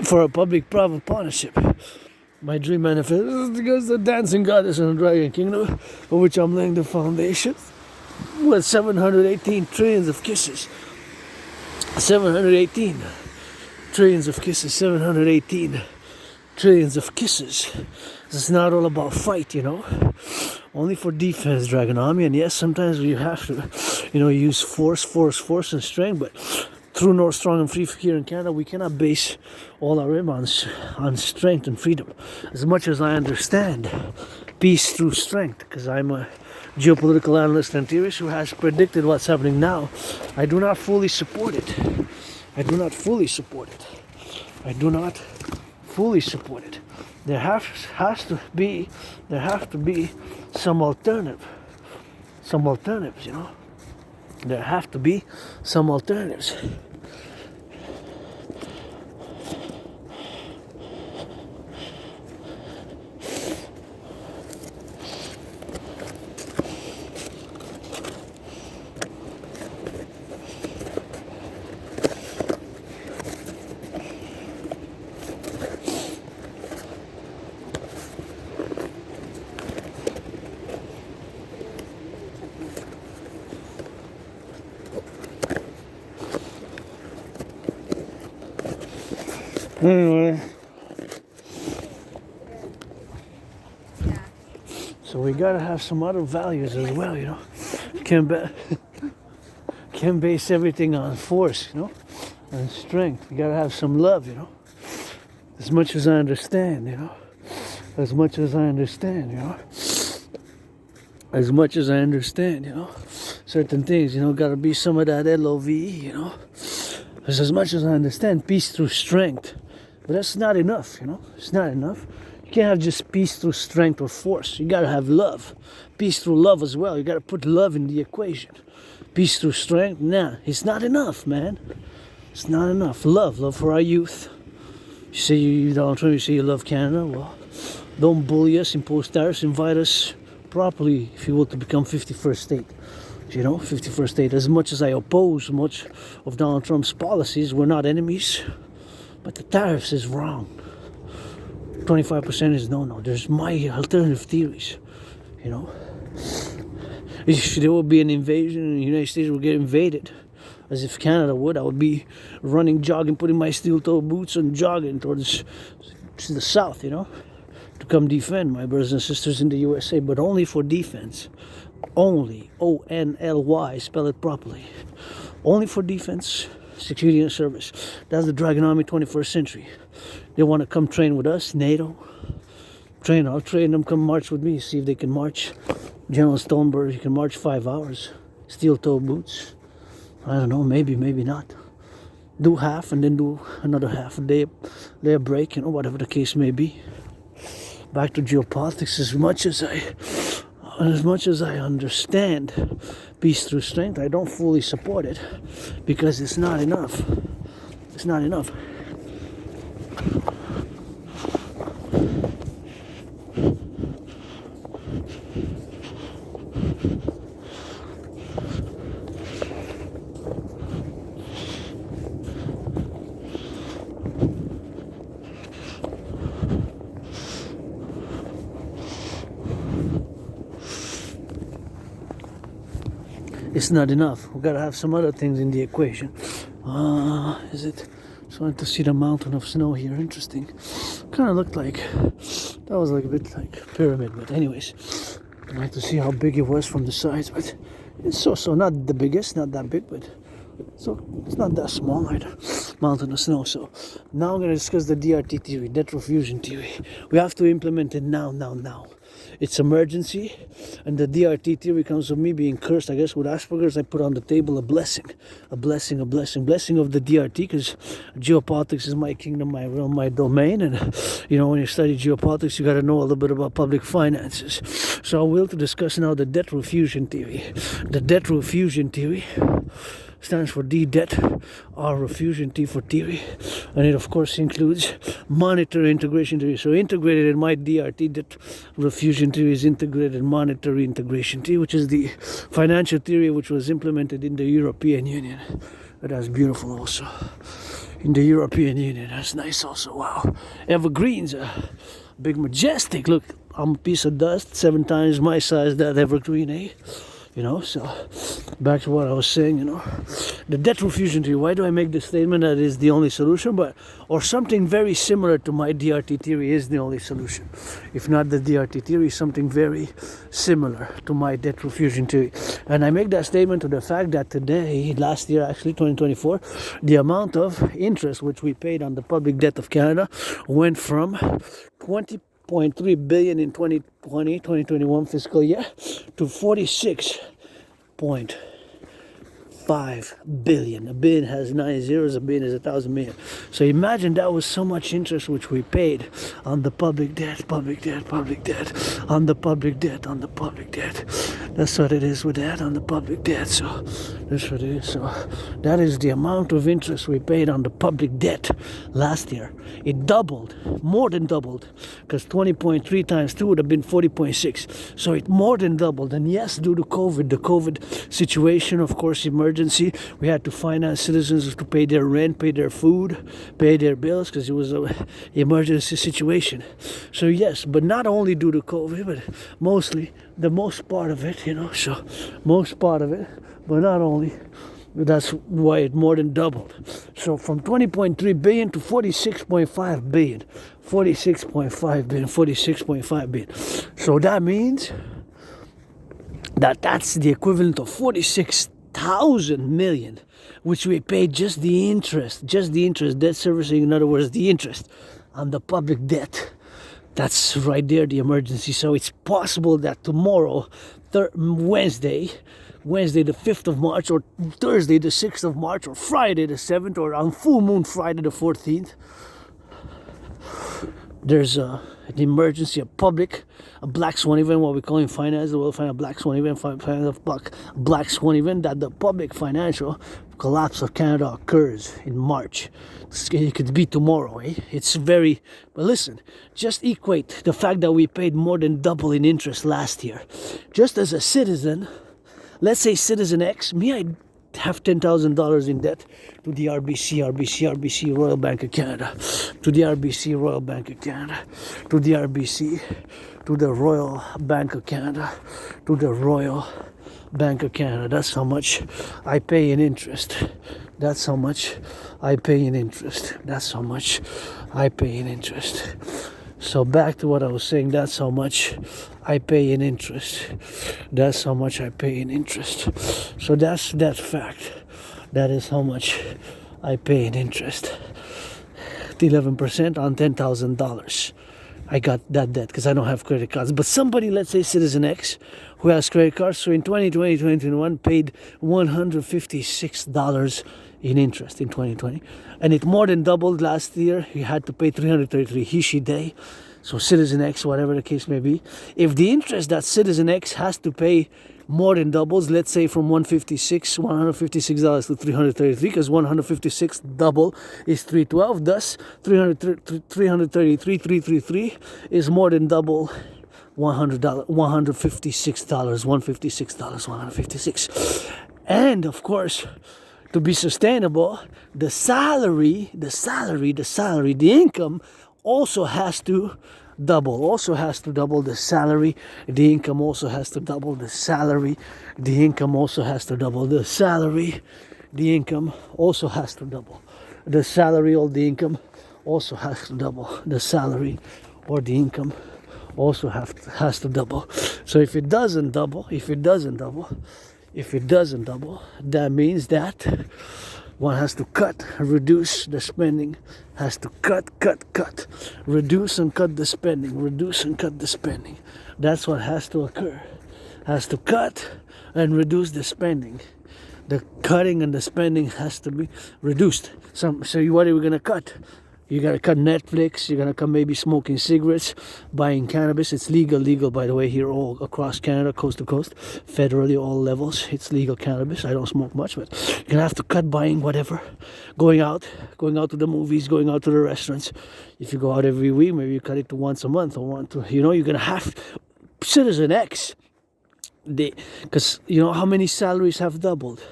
for a public-private partnership. My dream manifest is because the dancing goddess in the dragon kingdom, for which I'm laying the foundation, with 718 trillions of kisses. 718 trillions of kisses. 718 trillions of kisses. It's not all about fight, you know. Only for defense, Dragon Army. And yes, sometimes you have to, use force and strength. But through North Strong and Free here in Canada, we cannot base all our aim on strength and freedom. As much as I understand peace through strength, because I'm a geopolitical analyst and theorist who has predicted what's happening now, I do not fully support it. I do not fully support it. I do not fully support it. There have to be some alternative. Some alternatives, you know. There have to be some alternatives. Anyway, so we gotta have some other values as well, you know. Can't base everything on force, you know, and strength. We gotta have some love, you know. As much as I understand, you know. As much as I understand, you know. As much as I understand, you know. Certain things, you know, gotta be some of that LOVE, you know. Because as much as I understand peace through strength, but that's not enough, you know. It's not enough. You can't have just peace through strength or force. You gotta have love. Peace through love as well. You gotta put love in the equation. Peace through strength, nah, it's not enough, man. It's not enough. Love for our youth. You say Donald Trump, you say you love Canada. Well, don't bully us, impose tariffs, invite us properly, if you will, to become 51st state. You know, 51st state. As much as I oppose much of Donald Trump's policies, we're not enemies. But the tariffs is wrong. 25% is no. There's my alternative theories, you know. If there would be an invasion and the United States would get invaded, as if Canada would, I would be running, jogging, putting my steel-toe boots and jogging towards the south, you know, to come defend my brothers and sisters in the USA, but only for defense. Only, O-N-L-Y, spell it properly. Only for defense, security and service. That's the Dragon Army 21st century. They want to come train with us, NATO. I'll train them, come march with me, see if they can march. General Stoneberg, you can march 5 hours. Steel-toe boots. I don't know, maybe not. Do half and then do another half a day a break, you know, whatever the case may be. Back to geopolitics. As much as I understand peace through strength, I don't fully support it because it's not enough. It's not enough. It's not enough. We gotta have some other things in the equation. Is it? Starting to see the mountain of snow here. Interesting. Kind of looked like that was like a bit like pyramid, but anyways, I'd like to see how big it was from the sides. But it's so not the biggest, not that big, but so it's not that small either. Mountain of snow. So now I'm gonna discuss the DRT theory, debt refusion theory. We have to implement it now. It's emergency, and the DRT theory comes from me being cursed, I guess, with Asperger's. I put on the table a blessing of the DRT, because geopolitics is my kingdom, my realm, my domain, and you know, when you study geopolitics, you got to know a little bit about public finances. So I will to discuss now the debt refusion theory. The debt refusion theory stands for D, debt, R, refusion, T for theory, and it of course includes monetary integration theory. So integrated in my DRT, debt refusion theory is integrated monetary integration theory, which is the financial theory which was implemented in the European Union. But that's beautiful also. In the European Union, that's nice also. Wow. Evergreens are big, majestic. Look, I'm a piece of dust, 7 times my size, that evergreen, eh? You know, so back to what I was saying, you know, the debt refusion theory. Why do I make the statement that is the only solution? But or something very similar to my DRT theory is the only solution. If not the DRT theory, something very similar to my debt refusion theory. And I make that statement to the fact that today, last year actually, 2024, the amount of interest which we paid on the public debt of Canada went from 20.3 billion in 2021 fiscal year to 46.5 billion. A billion has 9 zeros, a billion is 1,000 million. So imagine that was so much interest which we paid on the public debt, on the public debt, on the public debt. That's what it is with that, on the public debt. So that's what it is. So that is the amount of interest we paid on the public debt last year. It doubled, more than doubled, because 20.3 times 2 would have been 40.6. So it more than doubled. And yes, due to COVID, the COVID situation, of course, emergency, we had to finance citizens to pay their rent, pay their food, pay their bills, because it was an emergency situation. So yes, but not only due to COVID, but mostly, the most part of it, you know, so most part of it, but not only. That's why it more than doubled. So from 20.3 billion to 46.5 billion. 46.5 billion, 46.5 billion. So that means that that's the equivalent of 46,000 million, which we paid just the interest, debt servicing, in other words, the interest on the public debt. That's right there, the emergency. So it's possible that tomorrow, Wednesday the 5th of March, or Thursday the 6th of March, or Friday the 7th, or on full moon Friday the 14th, there's an emergency, a black swan event, what we call in finance, we'll find a black swan event, black swan event, that the public financial collapse of Canada occurs in March. It could be tomorrow, eh? It's very, but listen, just equate the fact that we paid more than double in interest last year. Just as a citizen, let's say Citizen X, I have $10,000 in debt to the RBC Royal Bank of Canada, to the RBC Royal Bank of Canada, to the RBC, to the Royal Bank of Canada, to the Royal Bank of Canada. That's how much I pay in interest. That's how much I pay in interest. That's how much I pay in interest. So back to what I was saying, that's how much I pay in interest. That's how much I pay in interest. So that's that fact. That is how much I pay in interest. 11% on $10,000. I got that debt because I don't have credit cards. But somebody, let's say Citizen X, who has credit cards, so in 2020, 2021, paid $156 in interest in 2020. And it more than doubled last year. He had to pay $333, he, she, they. So Citizen X, whatever the case may be. If the interest that Citizen X has to pay more than doubles, let's say from $156 to $333, because 156 double is 312, thus 333, 333 is more than double $156, $156. And of course, to be sustainable, the income also has to double, the salary, the income also has to double, the salary, the income also has to double, the salary, the income also has to double, the salary or the income also has to double, the salary or the income also has to double. So if it doesn't double, that means that one has to reduce the spending, has to reduce and cut the spending, That's what has to occur. Has to cut and reduce the spending. The cutting and the spending has to be reduced. So what are we going to cut? You're going to cut Netflix, you're going to cut maybe smoking cigarettes, buying cannabis. It's legal, by the way, here all across Canada, coast to coast, federally, all levels. It's legal cannabis. I don't smoke much, but you're going to have to cut buying whatever. Going out to the movies, going out to the restaurants. If you go out every week, maybe you cut it to once a month or you're going to have Citizen X. Because you know how many salaries have doubled?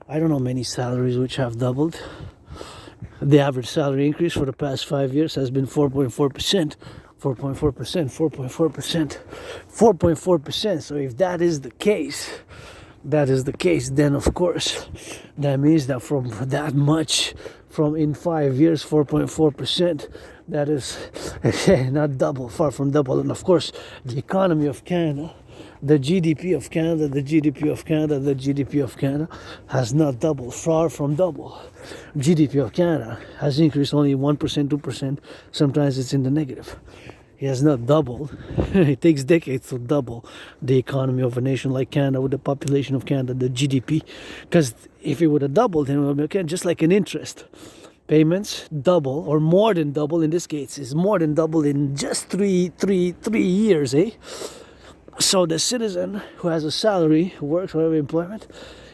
I don't know many salaries which have doubled. The average salary increase for the past 5 years has been 4.4%. 4.4%, 4.4%, 4.4%. So if that is the case, then of course, that means that from that much, from in 5 years, 4.4%, that is not double, far from double. And of course, the economy of Canada, the GDP of Canada, the GDP of Canada, the GDP of Canada has not doubled, far from double. GDP of Canada has increased only 1%, 2%, sometimes it's in the negative. It has not doubled. It takes decades to double the economy of a nation like Canada with the population of Canada, the GDP. Because if it would have doubled, then it would be okay, just like an interest. Payments double or more than double in this case is more than double in just three years, eh? So the citizen who has a salary, who works, whatever employment,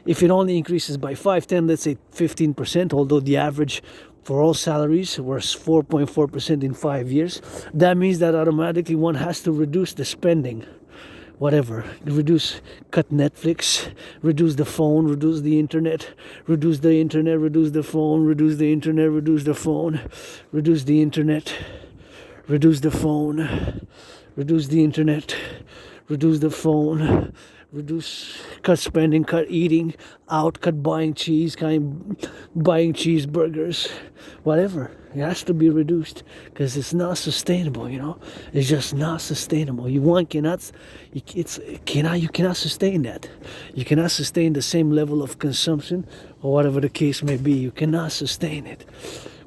if it only increases by 5, 10, let's say 15%, although the average for all salaries was 4.4% in 5 years, that means that automatically one has to reduce the spending. Whatever, cut Netflix, reduce the phone, reduce the internet, reduce the internet, reduce the phone, reduce the internet, reduce the phone, reduce the internet, reduce the phone, reduce the internet, reduce the phone, cut spending, cut eating out, cut buying cheese, buying cheeseburgers, whatever. It has to be reduced because it's not sustainable, It's just not sustainable. You cannot sustain that. You cannot sustain the same level of consumption or whatever the case may be. You cannot sustain it.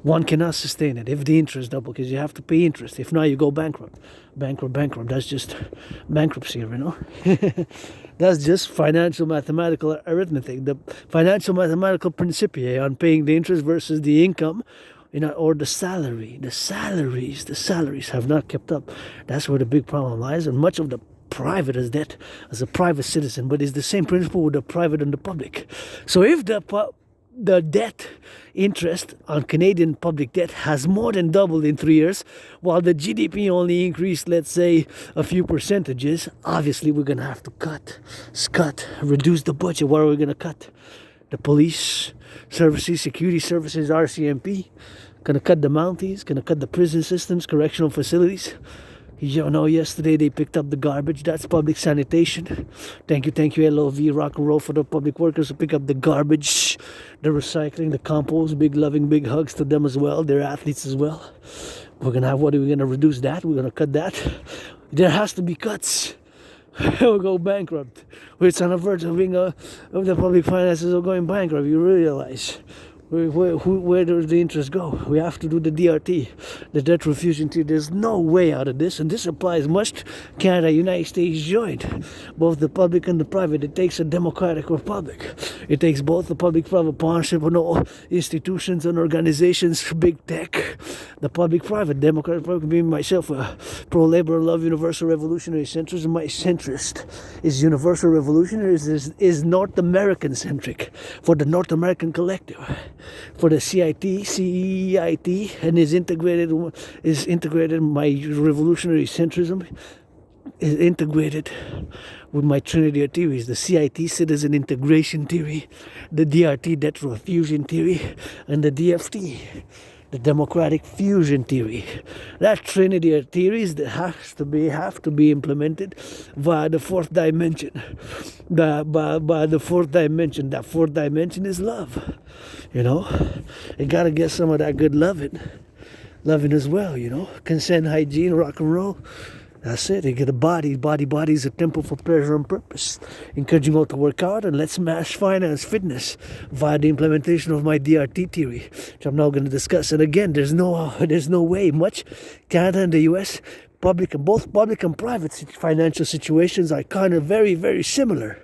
One cannot sustain it if the interest double, because you have to pay interest. If not, you go bankrupt. Bankrupt. That's just bankruptcy, That's just financial mathematical arithmetic. The financial mathematical principia on paying the interest versus the income, or the salary. The salaries have not kept up. That's where the big problem lies. And much of the private as debt as a private citizen, but it's the same principle with the private and the public. So if the debt interest on Canadian public debt has more than doubled in 3 years, while the GDP only increased, let's say, a few percentages, obviously we're going to have to reduce the budget. What are we going to cut? The police services, security services, RCMP, going to cut the Mounties, going to cut the prison systems, correctional facilities. Yesterday they picked up the garbage. That's public sanitation. Thank you, LOV, rock and roll for the public workers who pick up the garbage, the recycling, the compost. Big loving, big hugs to them as well. They're athletes as well. What are we going to reduce that? We're going to cut that. There has to be cuts. We'll go bankrupt. It's on the verge of the public finances are going bankrupt. You realize. Where does the interest go? We have to do the DRT, the debt refusion theory. There's no way out of this, and this applies much to Canada, United States joint, both the public and the private. It takes a democratic republic. It takes both the public-private partnership and all institutions and organizations, big tech, the public-private, democratic republic. Being myself a pro-labor, love universal revolutionary centrist, my centrist is universal revolutionary, is North American centric for the North American collective. For the CEIT, and is integrated. My revolutionary centrism is integrated with my Trinity of theories: the CIT, citizen integration theory, the DRT, debt refusion theory, and the DFT, the democratic fusion theory. That trinity of theories that have to be implemented via the fourth dimension. By the fourth dimension. That fourth dimension is love. You gotta get some of that good loving as well. Consent, hygiene, rock and roll. That's it. You get a body. Body is a temple for pleasure and purpose. Encouraging all to work out and let's smash finance, fitness via the implementation of my DRT theory, which I'm now going to discuss. And again, there's no way much. Canada and the US, both public and private financial situations are kind of very, very similar.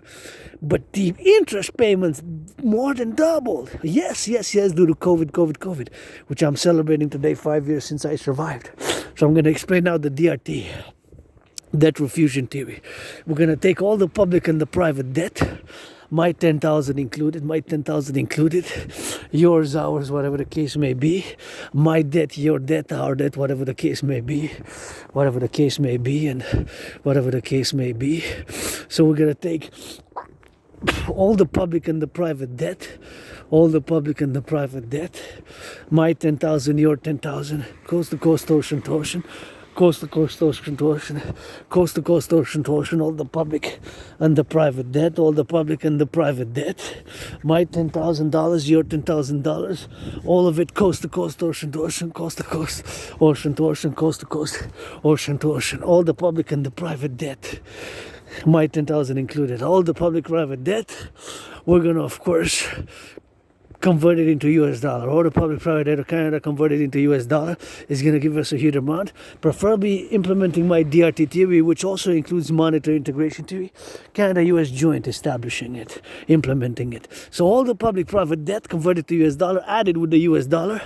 But the interest payments more than doubled. Yes, due to COVID, which I'm celebrating today, 5 years since I survived. So I'm going to explain now the DRT, debt refusion theory. We're going to take all the public and the private debt, my 10,000 included, yours, ours, whatever the case may be, my debt, your debt, our debt, whatever the case may be, and whatever the case may be. So we're going to take all the public and the private debt, all the public and the private debt, my 10,000, your 10,000, coast to coast, ocean to ocean, coast to coast, ocean to ocean, coast to coast, ocean to ocean, all the public and the private debt, all the public and the private debt, my $10,000, your $10,000, all of it coast to coast, ocean to ocean, coast to coast, ocean to ocean, coast to coast, ocean to ocean, all the public and the private debt, my 10,000 included, all the public private debt, we're gonna of course convert it into US dollar. All the public private debt of Canada converted into US dollar is going to give us a huge amount. Preferably implementing my DRT theory, which also includes monetary integration theory. Canada-US joint, establishing it, implementing it. So all the public private debt converted to US dollar, added with the US dollar.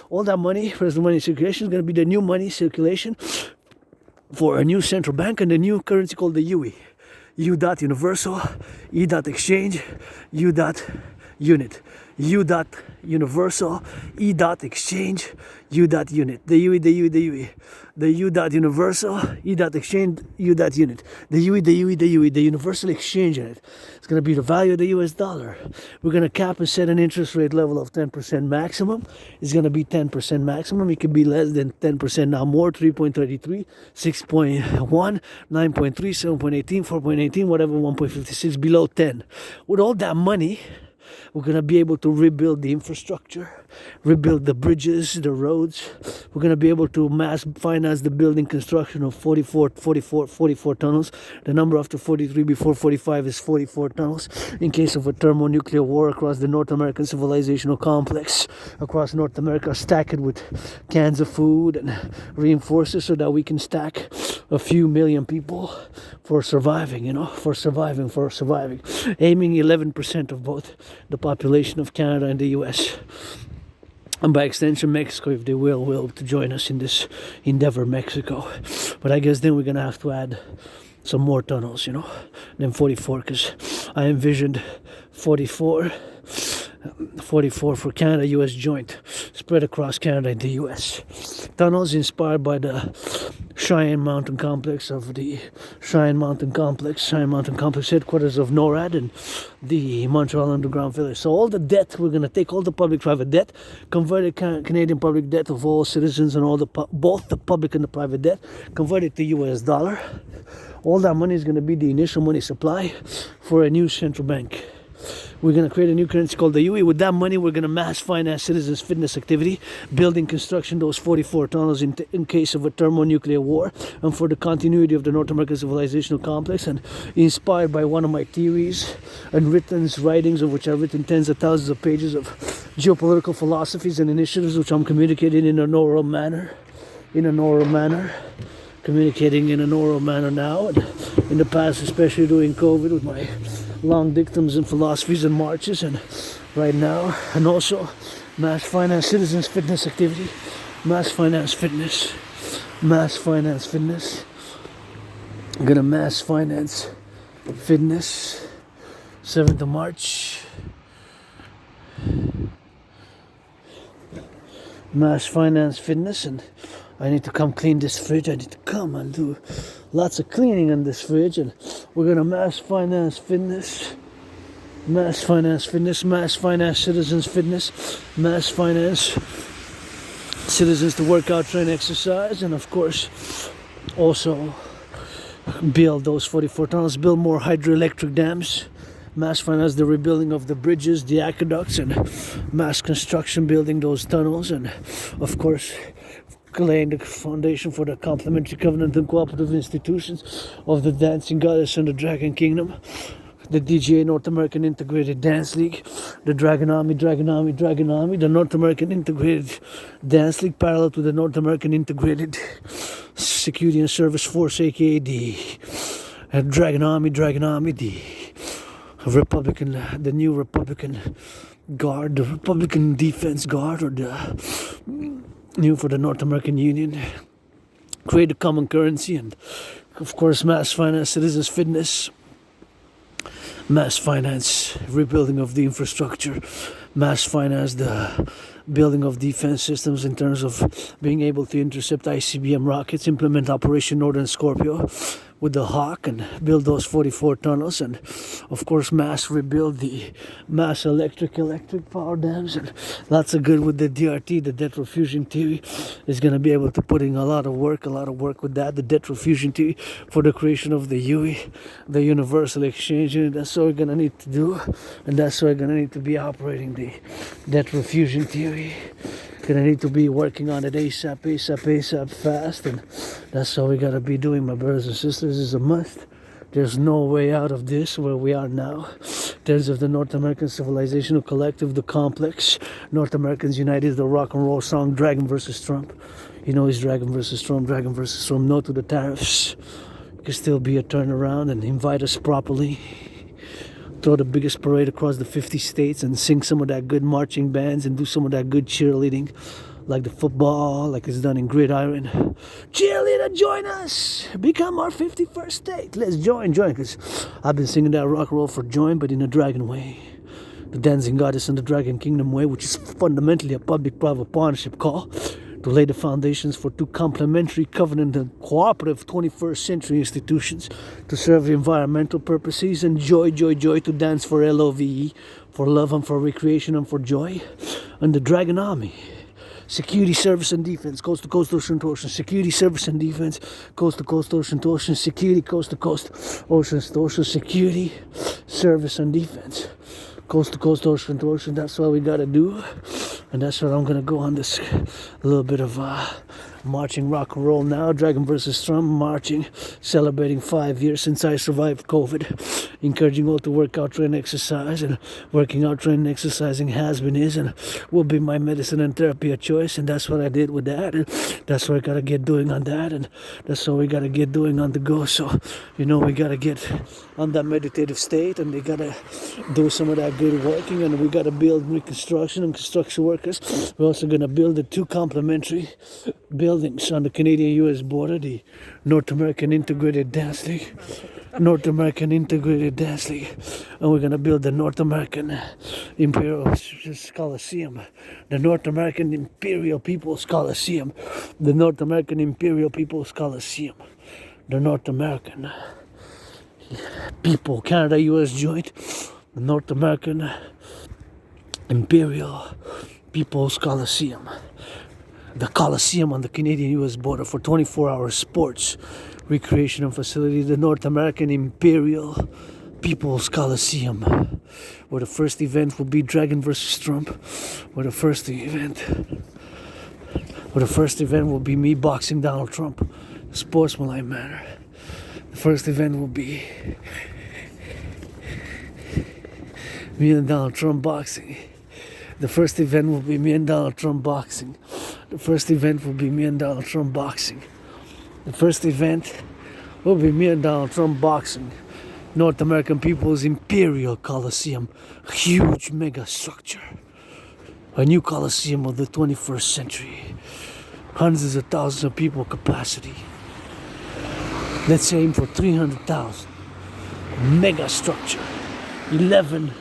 All that money, present money circulation, is going to be the new money circulation for a new central bank and a new currency called the UE. U dot universal, E dot exchange, U dot unit. U dot universal, E dot exchange, U dot unit. The UE, the UE, the UE. The U dot universal, E dot exchange, U dot unit. The UE, the UE, the UE. The universal exchange rate. It's going to be the value of the US dollar. We're going to cap and set an interest rate level of 10% maximum. It's going to be 10% maximum. It could be less than 10% now more. 3.33, 6.1, 9.3, 7.18, 4.18, whatever, 1.56, below 10. With all that money, we're going to be able to rebuild the infrastructure, rebuild the bridges, the roads. We're going to be able to mass finance the building construction of 44 tunnels. The number after 43 before 45 is 44 tunnels. In case of a thermonuclear war across the North American civilizational complex, across North America, stack it with cans of food and reinforce it so that we can stack a few million people for surviving, for surviving. Aiming 11% of both the population of Canada and the US. And by extension, Mexico, if they will to join us in this endeavor, Mexico. But I guess then we're going to have to add some more tunnels, than 44, because I envisioned 44 for Canada, US joint, spread across Canada and the US. Tunnels inspired by the Cheyenne Mountain Complex headquarters of NORAD and the Montreal Underground Village. So all the debt, we're going to take all the public-private debt, converted Canadian public debt of all citizens and all both the public and the private debt, converted to US dollar. All that money is going to be the initial money supply for a new central bank. We're going to create a new currency called the UE. With that money, we're going to mass finance citizens' fitness activity, building construction, those 44 tunnels in case of a thermonuclear war, and for the continuity of the North American civilizational complex, and inspired by one of my theories and writings of which I've written tens of thousands of pages of geopolitical philosophies and initiatives, which I'm communicating in an oral manner, communicating in an oral manner now, and in the past, especially during COVID, with my long dictums and philosophies and marches, and right now, and also mass finance citizens fitness activity, mass finance fitness. I'm gonna mass finance fitness 7th of March. Mass finance fitness, and I need to come clean this fridge. I need to come and do lots of cleaning on this fridge, and we're gonna mass finance fitness, mass finance citizens fitness, mass finance citizens to work out, train, exercise, and of course also build those 44 tunnels, build more hydroelectric dams, mass finance the rebuilding of the bridges, the aqueducts, and mass construction building those tunnels, and of course laying the foundation for the complementary covenant and cooperative institutions of the Dancing Goddess and the Dragon Kingdom, the DGA North American Integrated Dance League, the Dragon Army, the North American Integrated Dance League, parallel to the North American Integrated Security and Service Force, aka the Dragon Army, the Republican, the new Republican Guard, the Republican Defense Guard, or the new for the North American Union. Create a common currency, and of course mass finance citizens fitness, mass finance rebuilding of the infrastructure, mass finance the building of defense systems in terms of being able to intercept ICBM rockets, implement Operation Northern Scorpio, with the Hawk and build those 44 tunnels, and of course mass rebuild the mass electric power dams, and lots of good with the DRT. The debt refusion theory is going to be able to put in a lot of work with that. The debt refusion theory for the creation of the UE, the universal exchange, and that's what we're going to need to do, and that's why we're going to need to be operating the debt refusion theory. Gonna need to be working on it ASAP fast, and that's all we gotta be doing, my brothers and sisters. Is a must. There's no way out of this where we are now. There's of the North American Civilisation Collective, the complex. North Americans United, the rock and roll song, Dragon versus Trump. You know it's Dragon versus Trump, no to the tariffs. It could still be a turnaround and invite us properly. Throw the biggest parade across the 50 states and sing some of that good marching bands and do some of that good cheerleading, like the football, like it's done in Gridiron. Cheerleader, join us! Become our 51st state. Let's join, because I've been singing that rock and roll for join, but in a dragon way. The dancing goddess and the dragon kingdom way, which is fundamentally a public-private partnership call to lay the foundations for two complementary, covenant and cooperative 21st century institutions to serve environmental purposes, and joy to dance for LOVE, for love and for recreation and for joy. And the Dragon Army, security, service and defense, coast to coast, ocean to ocean, security, service and defense, coast to coast, ocean to ocean, security, coast to coast, ocean to ocean, security, service and defense, coast to coast, ocean to ocean. That's what we gotta do. And that's what I'm gonna go on this little bit of marching rock and roll now. Dragon versus Trump, marching, celebrating 5 years since I survived COVID. Encouraging all to work out, train, exercise, and working out, training, exercising has been, is, and will be my medicine and therapy of choice. And that's what I did with that, and that's what I gotta get doing on that, and that's what we gotta get doing on the go. So, we gotta get on that meditative state, and we gotta do some of that good working, and we gotta build reconstruction and construction workers. We're also gonna build the two complementary buildings on the Canadian-US border, the North American Integrated Dance League, and we're gonna build the North American Imperial Coliseum, the North American Imperial People's Coliseum, the North American Imperial People's Coliseum, the North American People Canada-US joint, the North American Imperial People's Coliseum. The Coliseum on the Canadian-US border for 24-hour sports, recreational facility, the North American Imperial People's Coliseum, where the first event will be Dragon versus Trump, where the first event will be me boxing Donald Trump, sportsmanlike manner. The first event will be me and Donald Trump boxing. The first event will be me and Donald Trump boxing. The first event will be me and Donald Trump boxing. The first event will be me and Donald Trump boxing. North American People's Imperial Coliseum. Huge mega structure. A new Coliseum of the 21st century. Hundreds of thousands of people capacity. Let's aim for 300,000. Mega structure. 11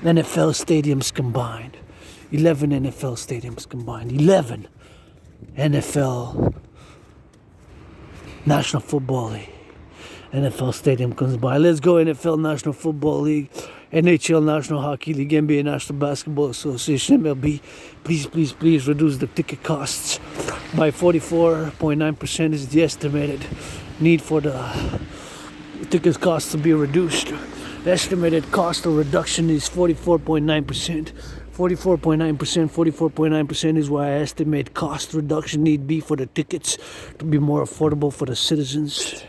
NFL stadiums combined. 11 NFL stadiums combined. 11 NFL National Football League. NFL stadium combined. Let's go NFL National Football League. NHL National Hockey League. NBA National Basketball Association. MLB. Please reduce the ticket costs by 44.9% is the estimated need for the ticket costs to be reduced. The estimated cost of reduction is 44.9%. 44.9% is why I estimate cost reduction need be for the tickets to be more affordable for the citizens.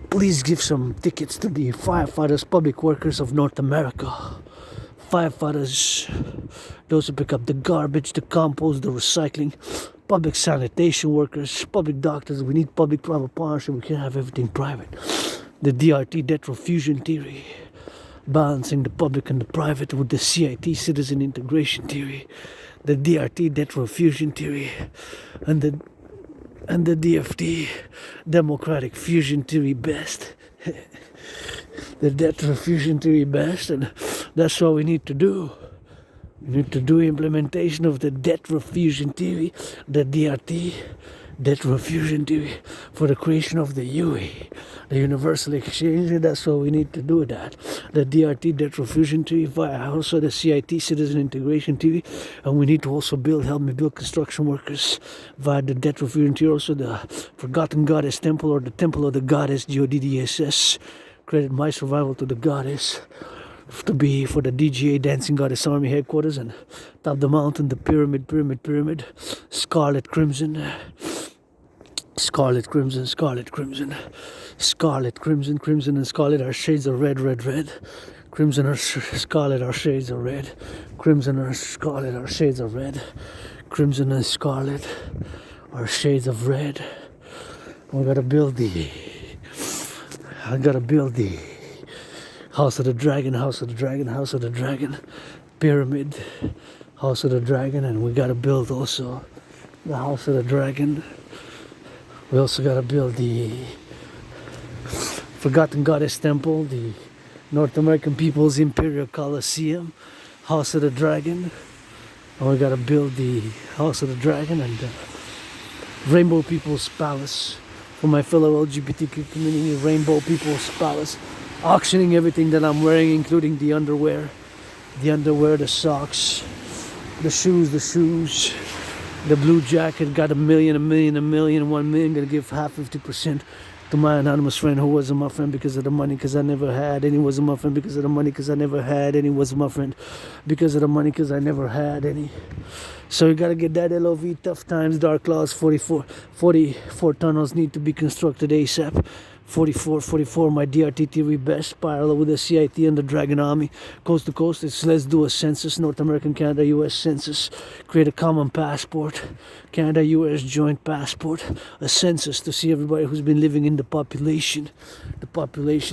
Please give some tickets to the firefighters, public workers of North America. Firefighters, those who pick up the garbage, the compost, the recycling, public sanitation workers, public doctors. We need public-private partnership. We can't have everything private. The DRT, debt refusion theory, balancing the public and the private with the CIT, citizen integration theory, the DRT, debt refusion theory, and the DFT, democratic fusion theory best. The debt refusion theory best, and that's what we need to do. We need to do implementation of the debt refusion theory, the DRT, debt refusion theory, for the creation of the UE, the universal exchange, and that's what we need to do that. The DRT, debt refusion theory, via also the CIT, citizen integration theory, and we need to also help me build construction workers via the debt refusion theory, also the forgotten goddess temple, or the temple of the goddess, GODDSS, credit my survival to the goddess, to be for the DGA, Dancing Goddess Army headquarters, and top the mountain, the pyramid, scarlet crimson, scarlet crimson, scarlet crimson, scarlet crimson, crimson and scarlet are shades of red, red, red. Crimson or scarlet are shades of red. Crimson or scarlet are shades of red. Crimson and scarlet are shades of red. I gotta build the House of the Dragon, House of the Dragon, House of the Dragon, Pyramid, House of the Dragon, and we gotta build also the House of the Dragon. We also gotta build the Forgotten Goddess Temple, the North American People's Imperial Coliseum, House of the Dragon. And we gotta build the House of the Dragon and the Rainbow People's Palace for my fellow LGBTQ community, Rainbow People's Palace. Auctioning everything that I'm wearing, including the underwear, the socks, the shoes, the blue jacket. Got 1 million, 1 million. Gonna give half 50% to my anonymous friend who wasn't my friend because of the money, because I never had any. Wasn't my friend because of the money, because I never had any. Wasn't my friend because of the money, because I never had any. So you gotta get that LOV, tough times, dark clouds, 44 tunnels need to be constructed ASAP. 44, my DRT theory best, parallel with the CIT and the Dragon Army, coast to coast. It's let's do a census, North American, Canada, US census, create a common passport, Canada, US joint passport, a census to see everybody who's been living in the population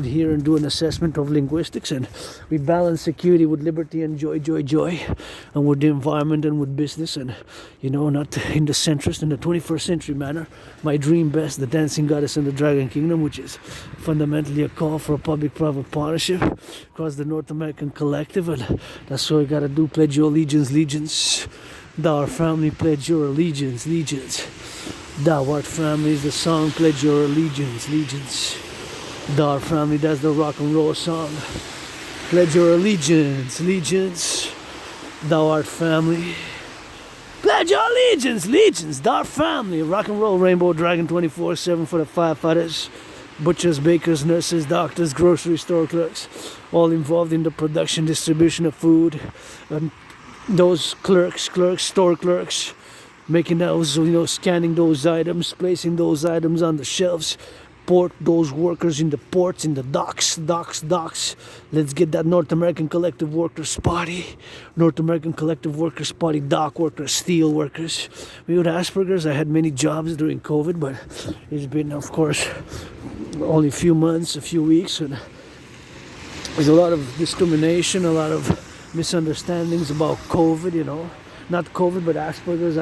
here, and do an assessment of linguistics, and we balance security with liberty and joy, and with the environment and with business, and not in the centrist, in the 21st century manner. My dream best, the Dancing Goddess and the Dragon Kingdom, which is fundamentally a call for a public-private partnership across the North American collective, and that's what we gotta do. Pledge your allegiance. Thou art family, pledge your allegiance. Thou art family is the song, pledge your allegiance. Thou art family, that's the rock and roll song. Pledge your allegiance. Thou art family. Pledge your allegiance, thou art family. Rock and roll, Rainbow Dragon 24/7 for the firefighters, butchers, bakers, nurses, doctors, grocery store clerks, all involved in the production, distribution of food. And those clerks, store clerks, making those, scanning those items, placing those items on the shelves. Port, those workers in the ports, in the docks. Let's get that North American Collective Workers Party. North American Collective Workers Party, dock workers, steel workers. Me with Asperger's, I had many jobs during COVID, but it's been, of course, only a few months, a few weeks, and there's a lot of discrimination, a lot of misunderstandings about COVID, Not COVID, but Asperger's.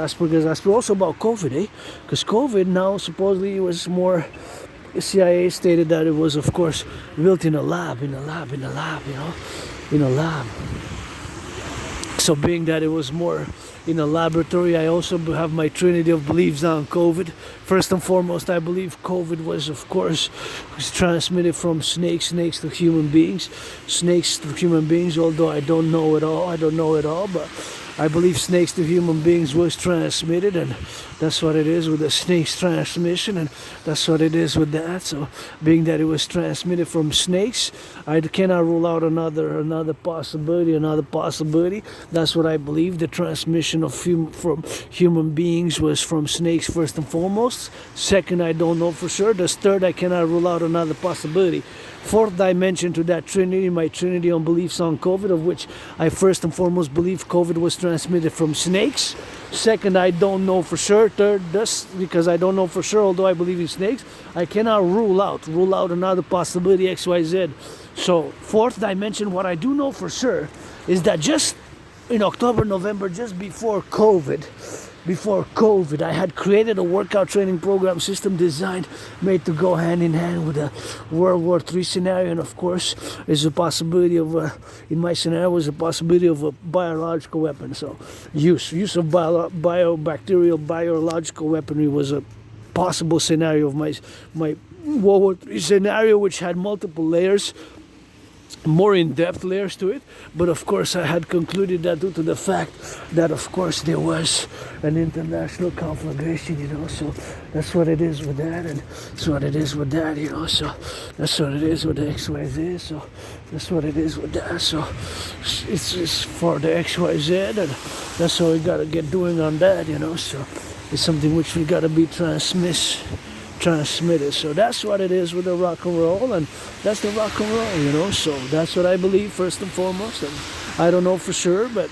Also about COVID, Because COVID now supposedly was more. The CIA stated that it was, of course, built in a lab. So being that it was more in a laboratory, I also have my trinity of beliefs on COVID. First and foremost, I believe COVID was transmitted from snakes to human beings. Although I don't know it all, but I believe snakes to human beings was transmitted, and that's what it is with the snake's transmission, and that's what it is with that. So, being that it was transmitted from snakes, I cannot rule out another possibility. That's what I believe. The transmission from human beings was from snakes first and foremost. Second, I don't know for sure. The third, I cannot rule out another possibility. Fourth dimension to that trinity, my trinity on beliefs on COVID, of which I first and foremost believe COVID was transmitted from snakes. Second, I don't know for sure. Third, just because I don't know for sure, although I believe in snakes, I cannot rule out another possibility, XYZ. So, fourth dimension, what I do know for sure is that just in October, November, just before COVID, I had created a workout training program system designed, made to go hand in hand with a World War III scenario. And of course, there's a possibility of, in my scenario, was a possibility of a biological weapon. So use of biological weaponry was a possible scenario of my World War III scenario, which had multiple layers, more in-depth layers to it. But of course I had concluded that due to the fact that of course there was an international conflagration, so that's what it is with that, and that's what it is with that, so that's what it is with the XYZ, so that's what it is with that, so it's for the XYZ, and that's what we gotta get doing on that, so it's something which we gotta be transmitted. So that's what it is with the rock and roll, and that's the rock and roll, so that's what I believe first and foremost. And I don't know for sure, but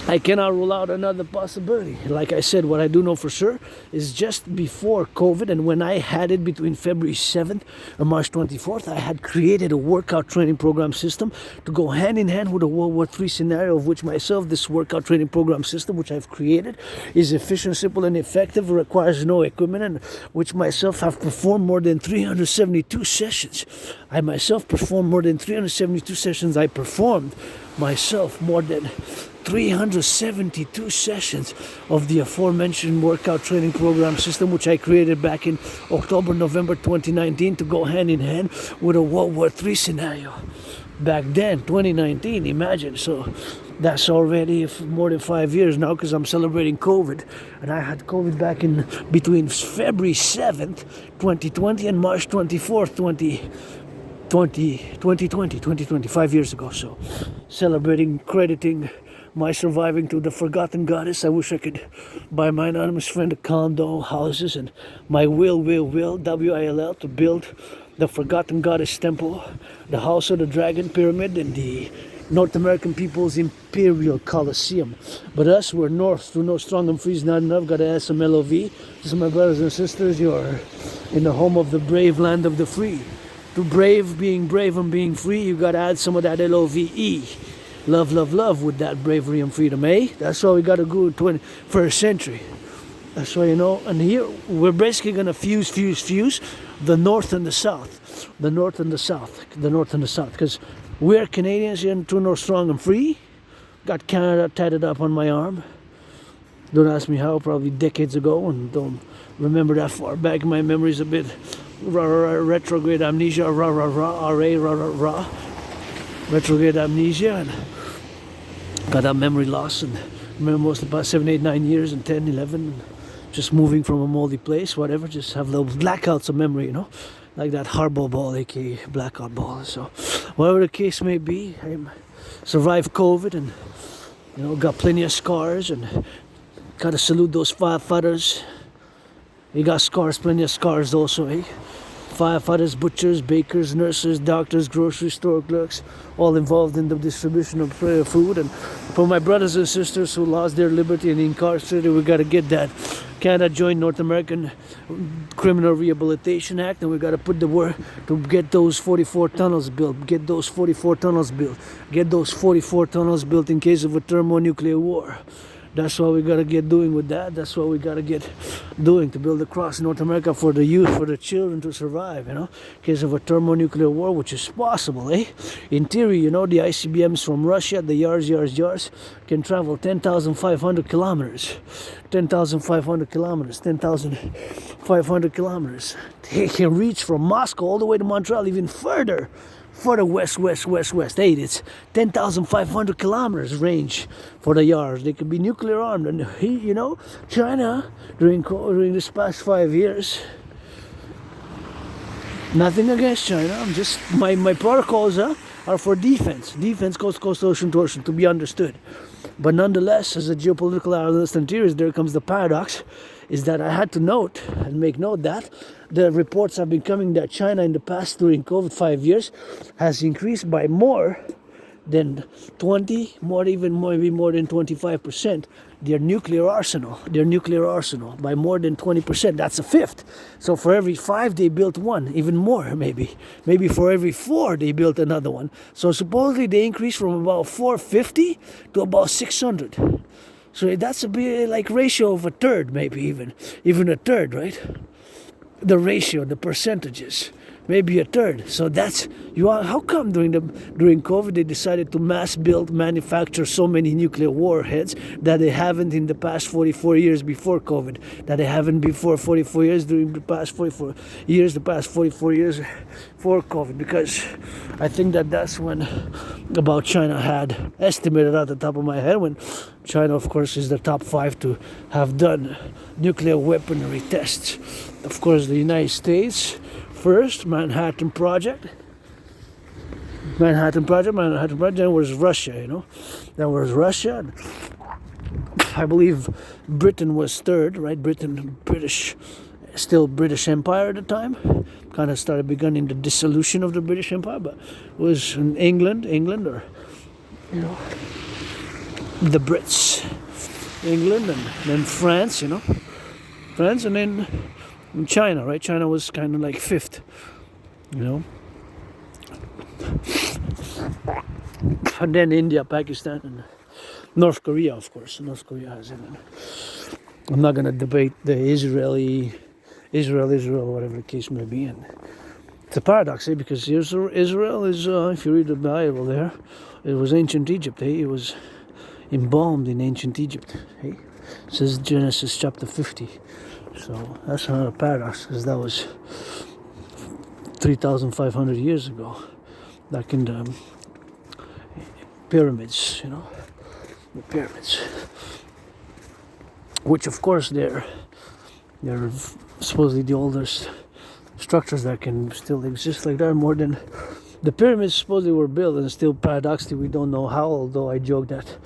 I cannot rule out another possibility. Like I said, what I do know for sure is just before COVID, and when I had it between February 7th and March 24th, I had created a workout training program system to go hand in hand with a World War III scenario, of which myself, this workout training program system, which I've created, is efficient, simple, and effective, requires no equipment, and which myself have performed more than 372 sessions. I myself performed more than 372 sessions. I performed myself more than 372 sessions of the aforementioned workout training program system, which I created back in October, November 2019 to go hand in hand with a World War III scenario. Back then, 2019, imagine. So that's already more than 5 years now, because I'm celebrating COVID. And I had COVID back in between February 7th, 2020 and March 24th, 2020, 5 years ago. So celebrating, crediting my surviving to the forgotten goddess. I wish I could buy my anonymous friend a condo, houses, and my will, WILL, to build the forgotten goddess temple, the house of the dragon pyramid, and the North American people's imperial coliseum. But us, we're north, to know strong and free is not enough. Gotta add some LOV. This is my brothers and sisters. You're in the home of the brave, land of the free. To being brave and being free, you gotta add some of that LOVE. Love, love, love with that bravery and freedom, eh? That's why we gotta go 21st century. That's why, and here we're basically gonna fuse the north and the south. The north and the south. Because we're Canadians here to know strong and free. Got Canada tatted up on my arm. Don't ask me how, probably decades ago, and don't remember that far back. My memory's a bit retrograde amnesia, retrograde amnesia, and got that memory loss, and remember most about 7, 8, 9 years, and 10, 11, and just moving from a moldy place, whatever, just have little blackouts of memory, like that hardball ball, aka blackout ball. So whatever the case may be, I survived COVID, and got plenty of scars, and gotta salute those firefighters. You got scars, plenty of scars also, eh? Firefighters, butchers, bakers, nurses, doctors, grocery store clerks, all involved in the distribution of food. And for my brothers and sisters who lost their liberty and incarcerated, we got to get that. Canada joined North American Criminal Rehabilitation Act, and we got to put the work to get those 44 tunnels built. Get those 44 tunnels built in case of a thermonuclear war. That's what we gotta get doing with that. That's what we gotta get doing to build across North America for the youth, for the children to survive, in case of a thermonuclear war, which is possible, eh? In theory, the ICBMs from Russia, the yars, can travel 10,500 kilometers. 10,500 kilometers. They can reach from Moscow all the way to Montreal, even further west. Hey, it's 10,500 kilometers range for the yars. They could be nuclear armed. And China, during this past 5 years, nothing against China. I'm just, my protocols are for defense. Defense, coast, ocean to ocean, to be understood. But nonetheless, as a geopolitical analyst and theorist, there comes the paradox, is that I had to note and make note that the reports have been coming that China in the past, during COVID 5 years, has increased by more than 20, maybe more than 25%, their nuclear arsenal by more than 20%. That's a fifth. So for every 5 they built one, even more maybe for every 4 they built another one. So supposedly they increased from about 450 to about 600. So that's a bit like ratio of a third, maybe even a third, right? The ratio, the percentages. maybe a third. So that's you are. How come during COVID they decided to mass build, manufacture so many nuclear warheads that they haven't in the past 44 years before COVID, that they haven't before 44 years during the past 44 years, for COVID? Because I think that's when about China had estimated at the top of my head, when China, of course, is the top 5 to have done nuclear weaponry tests. Of course, the United States first, Manhattan Project. Then was Russia, Then was Russia. And I believe Britain was third, right? British Empire at the time. Kind of beginning the dissolution of the British Empire, but it was in England, or, the Brits. England, and then France, France, and then China, right? China was kind of like fifth, and then India, Pakistan, and North Korea, of course. North Korea has it. I'm not gonna debate the Israel, whatever the case may be. And it's a paradox, because Israel is, if you read the Bible there, it was ancient Egypt. It was embalmed in ancient Egypt. It says Genesis chapter 50. So that's another paradox, because that was 3,500 years ago, back in the pyramids, the pyramids, which of course they're supposedly the oldest structures that can still exist like that. More than the pyramids supposedly were built, and still paradoxically we don't know how, although I joke that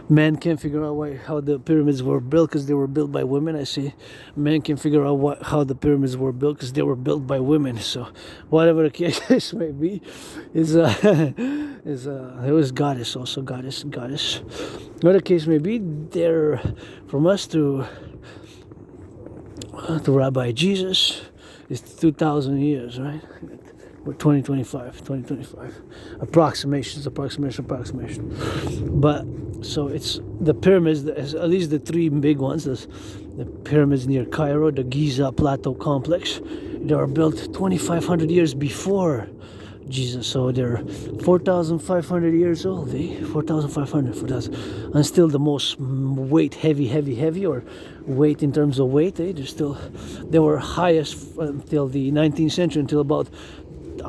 men can't figure out how the pyramids were built, because they were built by women. I say men can figure out how the pyramids were built, because they were built by women. So whatever the case may be, it was goddess, also goddess. Whatever the case may be, there from us to Rabbi Jesus is 2,000 years, right? Or 2025, approximation. But so it's the pyramids, at least the three big ones, the pyramids near Cairo, the Giza Plateau complex. They were built 2,500 years before Jesus, so they're 4,500 years old, 4,000, and still the most heavy, or weight in terms of weight, they were highest until the 19th century, until about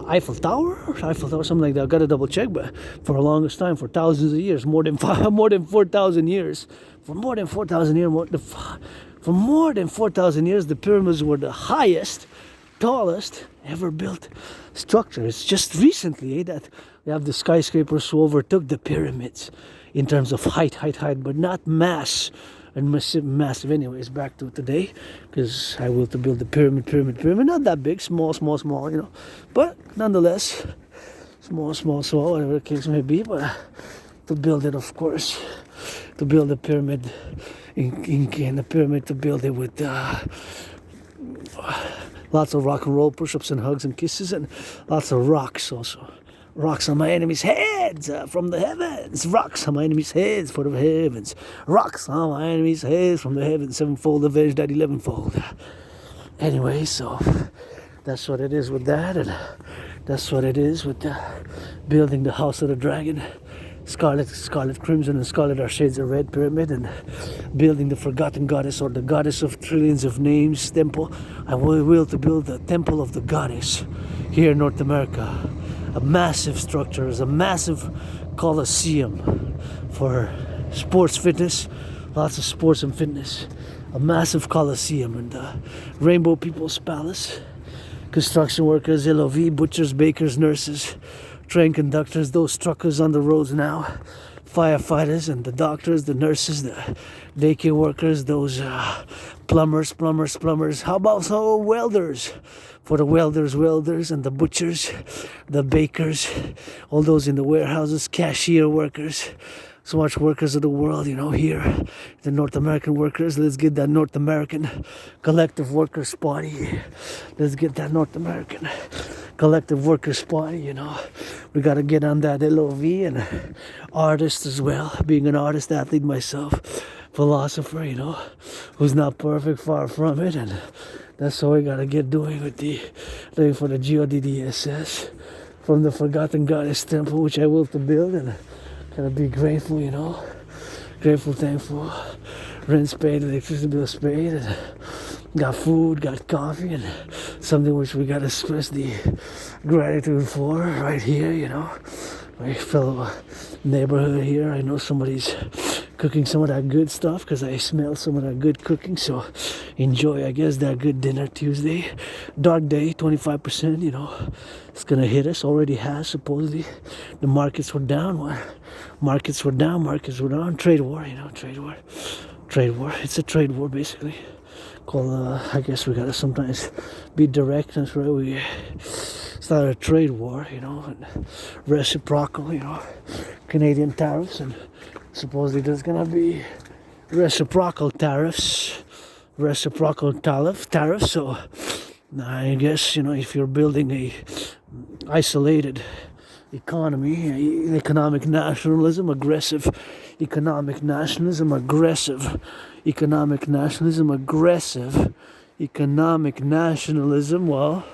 Eiffel Tower, something like that. I gotta double check, but for the longest time, for thousands of years, more than 4,000 years, for more than 4,000 years, the pyramids were the highest, tallest ever built structure. It's just recently that we have the skyscrapers who overtook the pyramids in terms of height, but not mass. And massive. Anyways, back to today, because I will to build the pyramid, not that big, small, but nonetheless, small, whatever the case may be. But to build it, of course, to build the pyramid, in the pyramid, to build it with lots of rock and roll, push-ups and hugs and kisses, and lots of rocks also. Rocks on my enemies' heads from the heavens. Rocks on my enemies' heads from the heavens. Rocks on my enemies' heads from the heavens. Sevenfold avenged at 11-fold. Anyway, so that's what it is with that, and that's what it is with building the house of the dragon. Scarlet, crimson, and scarlet are shades of red pyramid, and building the forgotten goddess, or the goddess of trillions of names temple. I will to build the temple of the goddess here in North America. A massive structure, is a massive coliseum for sports fitness, lots of sports and fitness. A massive coliseum in the Rainbow People's Palace. Construction workers, LOV, butchers, bakers, nurses, train conductors, those truckers on the roads now, firefighters and the doctors, the nurses, the daycare workers, those plumbers. How about some welders? For the welders and the butchers, the bakers, all those in the warehouses, cashier workers, so much workers of the world, here, the North American workers. Let's get that North American collective workers party. Let's get that North American collective workers party, We got to get on that LOV, and artist as well, being an artist, athlete myself. philosopher, who's not perfect, far from it, and that's all we gotta get doing with looking for the GODDSS from the Forgotten Goddess Temple, which I will to build, and gotta be grateful, grateful, thankful, rent paid, electricity bill paid, and got food, got coffee, and something which we gotta express the gratitude for right here, my fellow neighborhood here. I know somebody's cooking some of that good stuff because I smell some of that good cooking, so enjoy, I guess, that good dinner Tuesday. Dark day, 25%, it's gonna hit us, already has, supposedly. The markets were down. Markets were down. Trade war, trade war. It's a trade war, basically. I guess we gotta sometimes be direct. That's right, it's not a trade war, and reciprocal, Canadian tariffs, and supposedly there's gonna be reciprocal tariffs. So I guess, if you're building a isolated economy, economic nationalism, aggressive economic nationalism, well,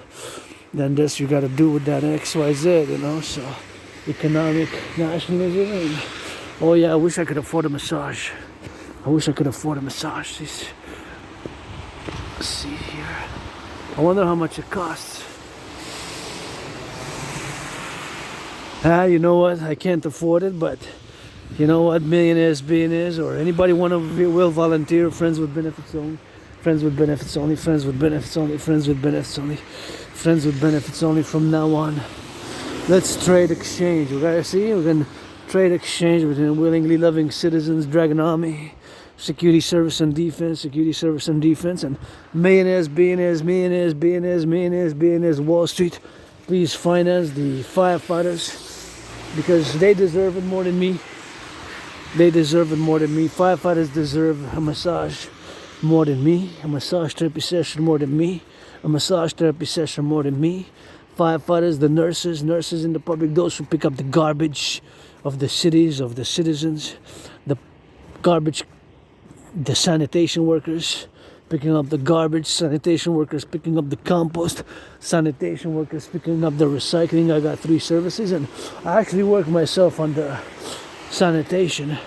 then this you got to do with that XYZ, so economic nationalism. And, oh yeah, I wish I could afford a massage. Let's see here. I wonder how much it costs. You know what? I can't afford it, but you know what? Millionaires, billionaires, or anybody will volunteer. Friends with benefits only. Friends with benefits only. Friends with benefits only. Friends with benefits only. Friends with benefits only from now on. Let's trade exchange. We're gonna trade exchange between willingly loving citizens, Dragon Army, security service and defense, and millionaires, billionaires, Wall Street. Please finance the firefighters because they deserve it more than me. Firefighters deserve a massage more than me. A massage therapy session more than me. Firefighters, the nurses in the public, those who pick up the garbage of the cities, of the citizens, the sanitation workers picking up the garbage, sanitation workers picking up the compost, sanitation workers picking up the recycling. I got 3 services, and I actually work myself on the sanitation,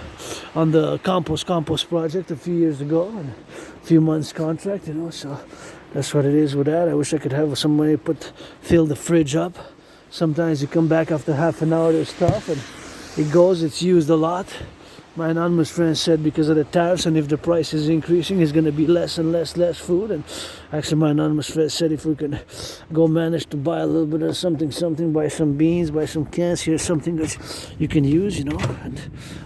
on the compost project a few years ago, and a few months contract, so that's what it is with that. I wish I could have somebody fill the fridge up. Sometimes you come back after half an hour, there's stuff, and it's used a lot. My anonymous friend said because of the tariffs, and if the price is increasing, it's going to be less and less food. And actually, my anonymous friend said if we can go manage to buy a little bit of something, buy some beans, buy some cans, here's something that you can use, And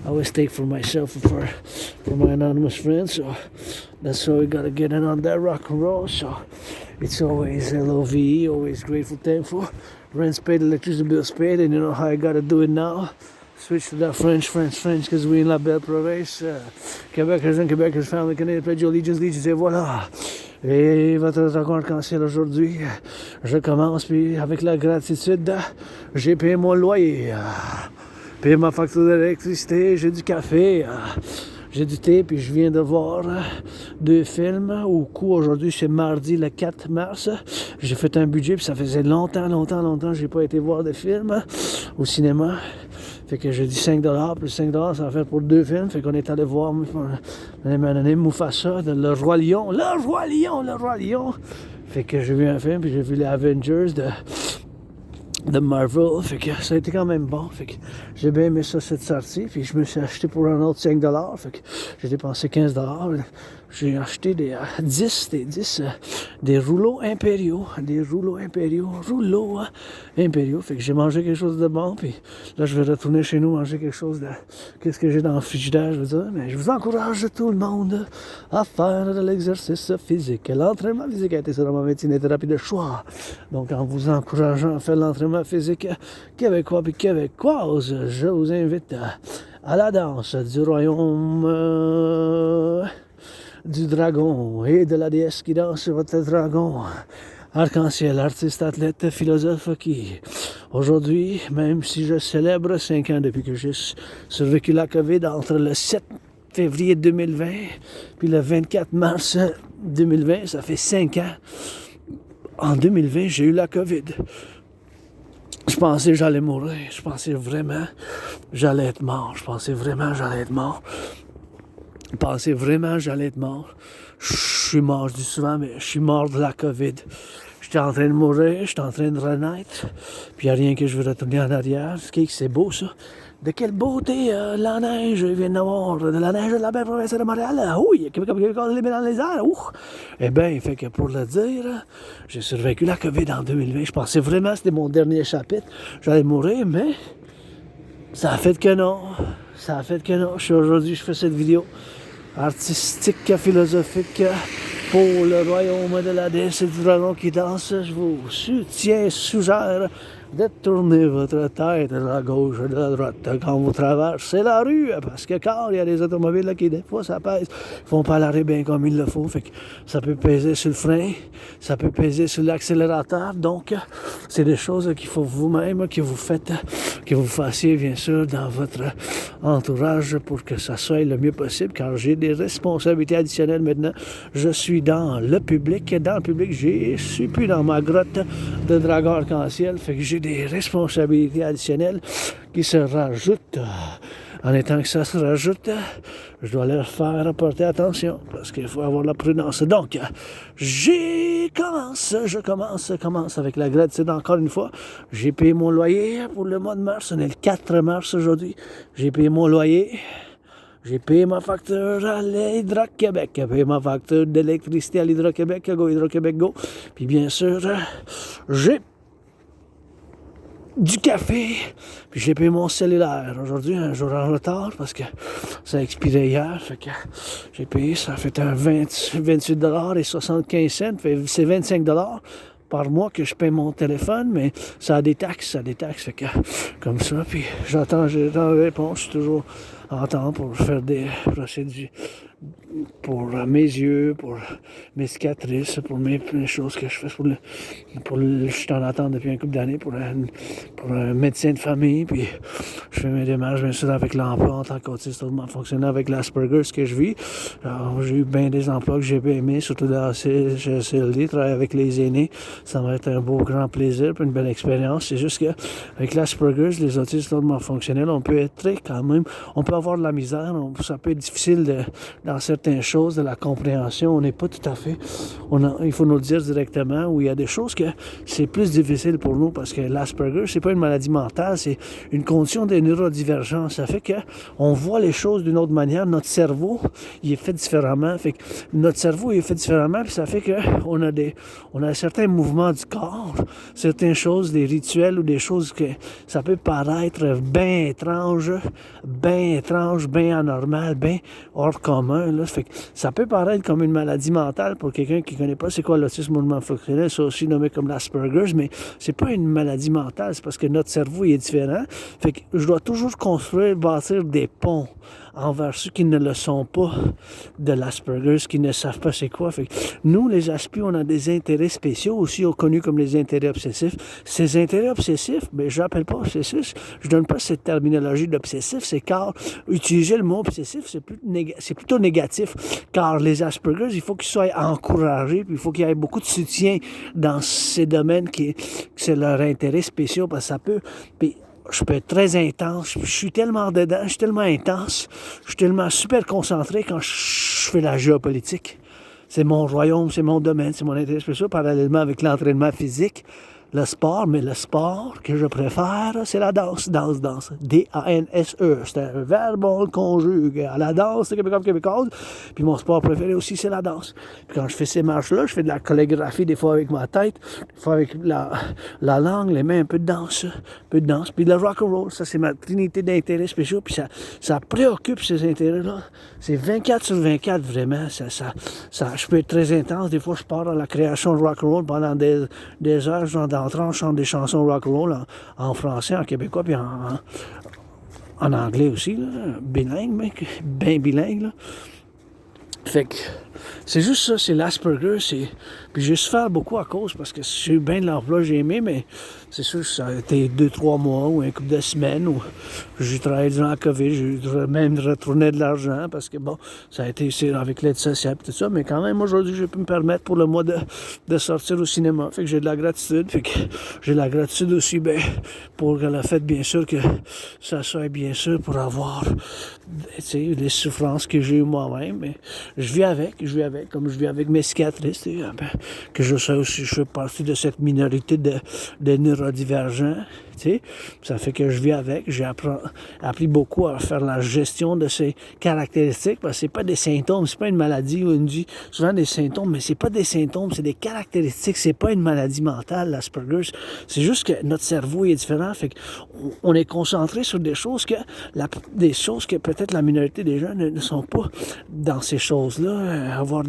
I always take for myself and for my anonymous friend. So that's why we got to get in on that rock and roll. So it's always LOVE, always grateful, thankful. Rent's paid, electricity bill's paid, and you know how I got to do it now. Switch to that French, because we're in la belle province. Québécois, family, Canadian, pledge allegiance, et voilà. Et votre rencontre arc-en-ciel aujourd'hui, je commence, puis avec la gratitude, j'ai payé mon loyer, payé ma facture d'électricité, j'ai du café, j'ai du thé, puis je viens de voir 2 films au coup. Aujourd'hui, c'est mardi le 4 mars. J'ai fait un budget, puis ça faisait longtemps, j'ai pas été voir de films au cinéma. Fait que j'ai dit $5, plus $5, ça va faire pour 2 films. Fait qu'on est allé voir anonyme Mufasa, Le Roi Lion. Fait que j'ai vu un film, puis j'ai vu les Avengers de Marvel. Fait que ça a été quand même bon. Fait que j'ai bien aimé ça, cette sortie. Puis je me suis acheté pour un autre $5. Fait que j'ai dépensé $15. J'ai acheté des rouleaux impériaux. Fait que j'ai mangé quelque chose de bon. Puis là, je vais retourner chez nous manger quelque chose de... Qu'est-ce que j'ai dans le frigidaire, je veux dire. Mais je vous encourage tout le monde à faire de l'exercice physique. L'entraînement physique a été sur ma médecine et thérapie de choix. Donc, en vous encourageant à faire l'entraînement physique québécois puis québécoise, je vous invite à la danse du royaume... du dragon et de la déesse qui danse sur votre dragon. Arc-en-ciel, artiste, athlète, philosophe qui, aujourd'hui, même si je célèbre 5 ans depuis que j'ai survécu la COVID, entre le 7 février 2020, puis le 24 mars 2020, ça fait 5 ans. En 2020, j'ai eu la COVID. Je pensais que j'allais mourir. Je pensais vraiment que j'allais être mort. Je pensais vraiment que j'allais être mort. Je suis mort, je dis souvent, mais je suis mort de la COVID. J'étais en train de mourir, j'étais en train de renaître. Puis il n'y a rien que je veux retourner en arrière. C'est beau, ça. De quelle beauté la neige vient d'avoir. De la neige de la belle province de Montréal. Oui, Québec, les mains dans les airs. Eh bien, fait que pour le dire, j'ai survécu la COVID en 2020. Je pensais vraiment que c'était mon dernier chapitre. J'allais mourir, mais ça a fait que non. Aujourd'hui, je fais cette vidéo artistique, philosophique pour le royaume de la déesse et du dragon qui danse. Je vous suggère de tourner votre tête de la gauche et de la droite quand vous traversez la rue, parce que quand il y a des automobiles là, qui des fois ça pèse, ils font pas l'arrêt bien comme il le faut, fait que ça peut peser sur le frein, ça peut peser sur l'accélérateur, donc c'est des choses qu'il faut vous-même que vous fassiez bien sûr dans votre entourage pour que ça soit le mieux possible, car j'ai des responsabilités additionnelles maintenant. Je suis dans le public, je suis plus dans ma grotte de dragon arc-en-ciel, fait que j'ai des responsabilités additionnelles qui se rajoutent. En étant que ça se rajoute, je dois leur faire porter attention parce qu'il faut avoir la prudence. Donc, je commence avec la gratitude encore une fois. J'ai payé mon loyer pour le mois de mars. On est le 4 mars aujourd'hui. J'ai payé mon loyer. J'ai payé ma facture à l'Hydro-Québec. J'ai payé ma facture d'électricité à l'Hydro-Québec. Go Hydro-Québec, go. Puis bien sûr, j'ai du café, puis j'ai payé mon cellulaire. Aujourd'hui, un jour en retard, parce que ça a expiré hier, fait que j'ai payé, ça fait un 28,75 $, c'est 25 $ par mois que je paye mon téléphone, mais ça a des taxes, fait que, comme ça, puis j'attends la réponse, je suis toujours en temps pour faire des procédures, pour mes yeux, pour mes cicatrices, pour mes choses que je fais, je suis en attente depuis un couple d'années pour un médecin de famille, puis je fais mes démarches bien sûr avec l'emploi en tant qu'autiste hautement fonctionnel avec l'Asperger, ce que je vis. Alors, j'ai eu bien des emplois que j'ai bien aimés, surtout dans la CLD, travailler avec les aînés, ça va être un beau grand plaisir, puis une belle expérience. C'est juste que avec l'Asperger, les autistes hautement fonctionnels, on peut être quand même, on peut avoir de la misère, ça peut être difficile dans certaines choses de la compréhension, on n'est pas tout à fait, il faut nous le dire directement, où il y a des choses que c'est plus difficile pour nous parce que l'Asperger, c'est pas une maladie mentale, c'est une condition de neurodivergence. Ça fait que on voit les choses d'une autre manière. Notre cerveau, il est fait différemment. Fait que notre cerveau, il est fait différemment, puis ça fait que on a certains mouvements du corps, certaines choses, des rituels ou des choses que ça peut paraître bien étrange, bien anormal, bien hors commun. Là. Fait que ça peut paraître comme une maladie mentale pour quelqu'un qui ne connaît pas c'est quoi l'autisme hautement fonctionnel, c'est aussi nommé comme l'Asperger, mais c'est pas une maladie mentale, c'est parce que notre cerveau il est différent. Fait que je dois toujours bâtir des ponts envers ceux qui ne le sont pas de l'Asperger, qui ne savent pas c'est quoi. Fait que nous, les Aspis, on a des intérêts spéciaux, aussi connus comme les intérêts obsessifs. Ces intérêts obsessifs, ben, je n'appelle pas obsessifs, je donne pas cette terminologie d'obsessif, c'est car utiliser le mot obsessif, c'est plutôt négatif, car les Asperger, il faut qu'ils soient encouragés, puis il faut qu'il y ait beaucoup de soutien dans ces domaines qui c'est leur intérêt spéciaux, parce que ça peut... Puis, je peux être très intense, je suis tellement dedans, je suis tellement intense, je suis tellement super concentré quand je fais la géopolitique. C'est mon royaume, c'est mon domaine, c'est mon intérêt spécial, parallèlement avec l'entraînement physique, le sport, mais le sport que je préfère, c'est la danse. D-A-N-S-E. C'est un verbe, on le conjugue. À la danse, c'est québécoise. Puis mon sport préféré aussi, c'est la danse. Puis quand je fais ces marches-là, je fais de la chorégraphie, des fois avec ma tête, des fois avec la langue, les mains, un peu de danse. Puis le rock and roll, ça, c'est ma trinité d'intérêts spéciaux. Puis ça préoccupe ces intérêts-là. C'est 24/24, vraiment. Je peux être très intense. Des fois, je pars dans la création de rock and roll pendant des heures, genre on chante des chansons rock'n'roll en français, en québécois, puis en anglais aussi, là, bilingue, mec, bien bilingue. Là. Fait que c'est juste ça, c'est l'Asperger, puis j'ai souffert beaucoup à cause, parce que j'ai eu bien de l'emploi, j'ai aimé, mais c'est sûr que ça a été 2-3 mois ou un couple de semaines où j'ai travaillé durant la COVID, j'ai même retourné de l'argent, parce que bon, ça a été avec l'aide sociale et tout ça, mais quand même, aujourd'hui, j'ai pu me permettre pour le mois de sortir au cinéma, fait que j'ai de la gratitude, fait que j'ai de la gratitude aussi, ben, pour le fait, bien sûr, que ça soit bien sûr pour avoir, tu sais, les souffrances que j'ai eues moi-même, mais je vis avec, comme je vis avec mes cicatrices, que je sais aussi, je fais partie de cette minorité de neurodivergents, tu sais. Ça fait que je vis avec, j'ai appris beaucoup à faire la gestion de ces caractéristiques, parce que c'est pas des symptômes, c'est pas une maladie, on dit souvent des symptômes, mais c'est pas des symptômes, c'est des caractéristiques, c'est pas une maladie mentale, l'Asperger, c'est juste que notre cerveau est différent, fait qu'on est concentré sur des choses que peut-être la minorité des gens ne sont pas dans ces choses-là, avoir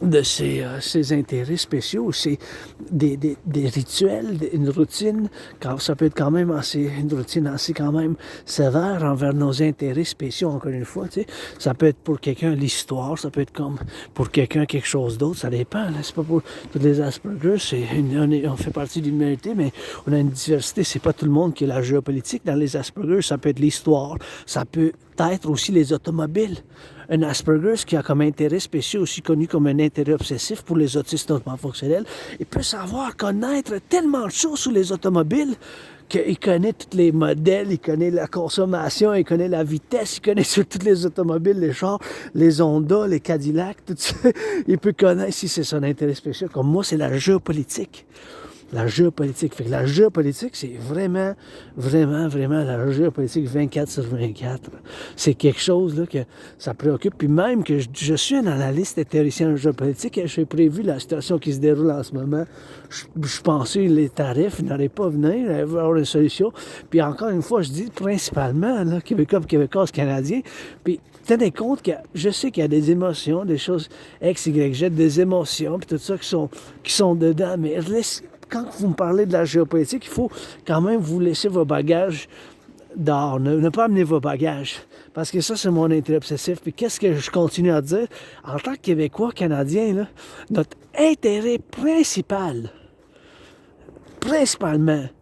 de ces intérêts spéciaux, c'est des rituels, une routine, ça peut être quand même une routine assez quand même sévère envers nos intérêts spéciaux, encore une fois, tu sais. Ça peut être pour quelqu'un l'histoire, ça peut être comme pour quelqu'un quelque chose d'autre, ça dépend, là. C'est pas pour tous les Asperger, on fait partie d'une humanité, mais on a une diversité, c'est pas tout le monde qui a la géopolitique. Dans les Asperger, ça peut être l'histoire, ça peut être aussi les automobiles. Un Asperger, ce qui a comme intérêt spécial, aussi connu comme un intérêt obsessif pour les autistes hautement fonctionnels, il peut connaître tellement de choses sur les automobiles qu'il connaît tous les modèles, il connaît la consommation, il connaît la vitesse, il connaît sur toutes les automobiles, les chars, les Honda, les Cadillacs, tout ça. Il peut connaître, si c'est son intérêt spécial, comme moi, c'est la géopolitique. La géopolitique. Fait que la géopolitique, c'est vraiment, vraiment, vraiment la géopolitique 24/24. C'est quelque chose là, que ça préoccupe. Puis même que je suis un analyste et théoricien en géopolitique et j'ai prévu la situation qui se déroule en ce moment. Je pensais que les tarifs n'allaient pas venir, il allait y avoir une solution. Puis encore une fois, je dis principalement, là, Québécois, Québécoises, Canadiens. Puis tenez compte que je sais qu'il y a des émotions, des choses X, Y, Z, des émotions, puis tout ça qui sont dedans, mais quand vous me parlez de la géopolitique, il faut quand même vous laisser vos bagages dehors. Ne pas amener vos bagages. Parce que ça, c'est mon intérêt obsessif. Puis qu'est-ce que je continue à dire? En tant que Québécois, Canadien, là, notre intérêt principalement,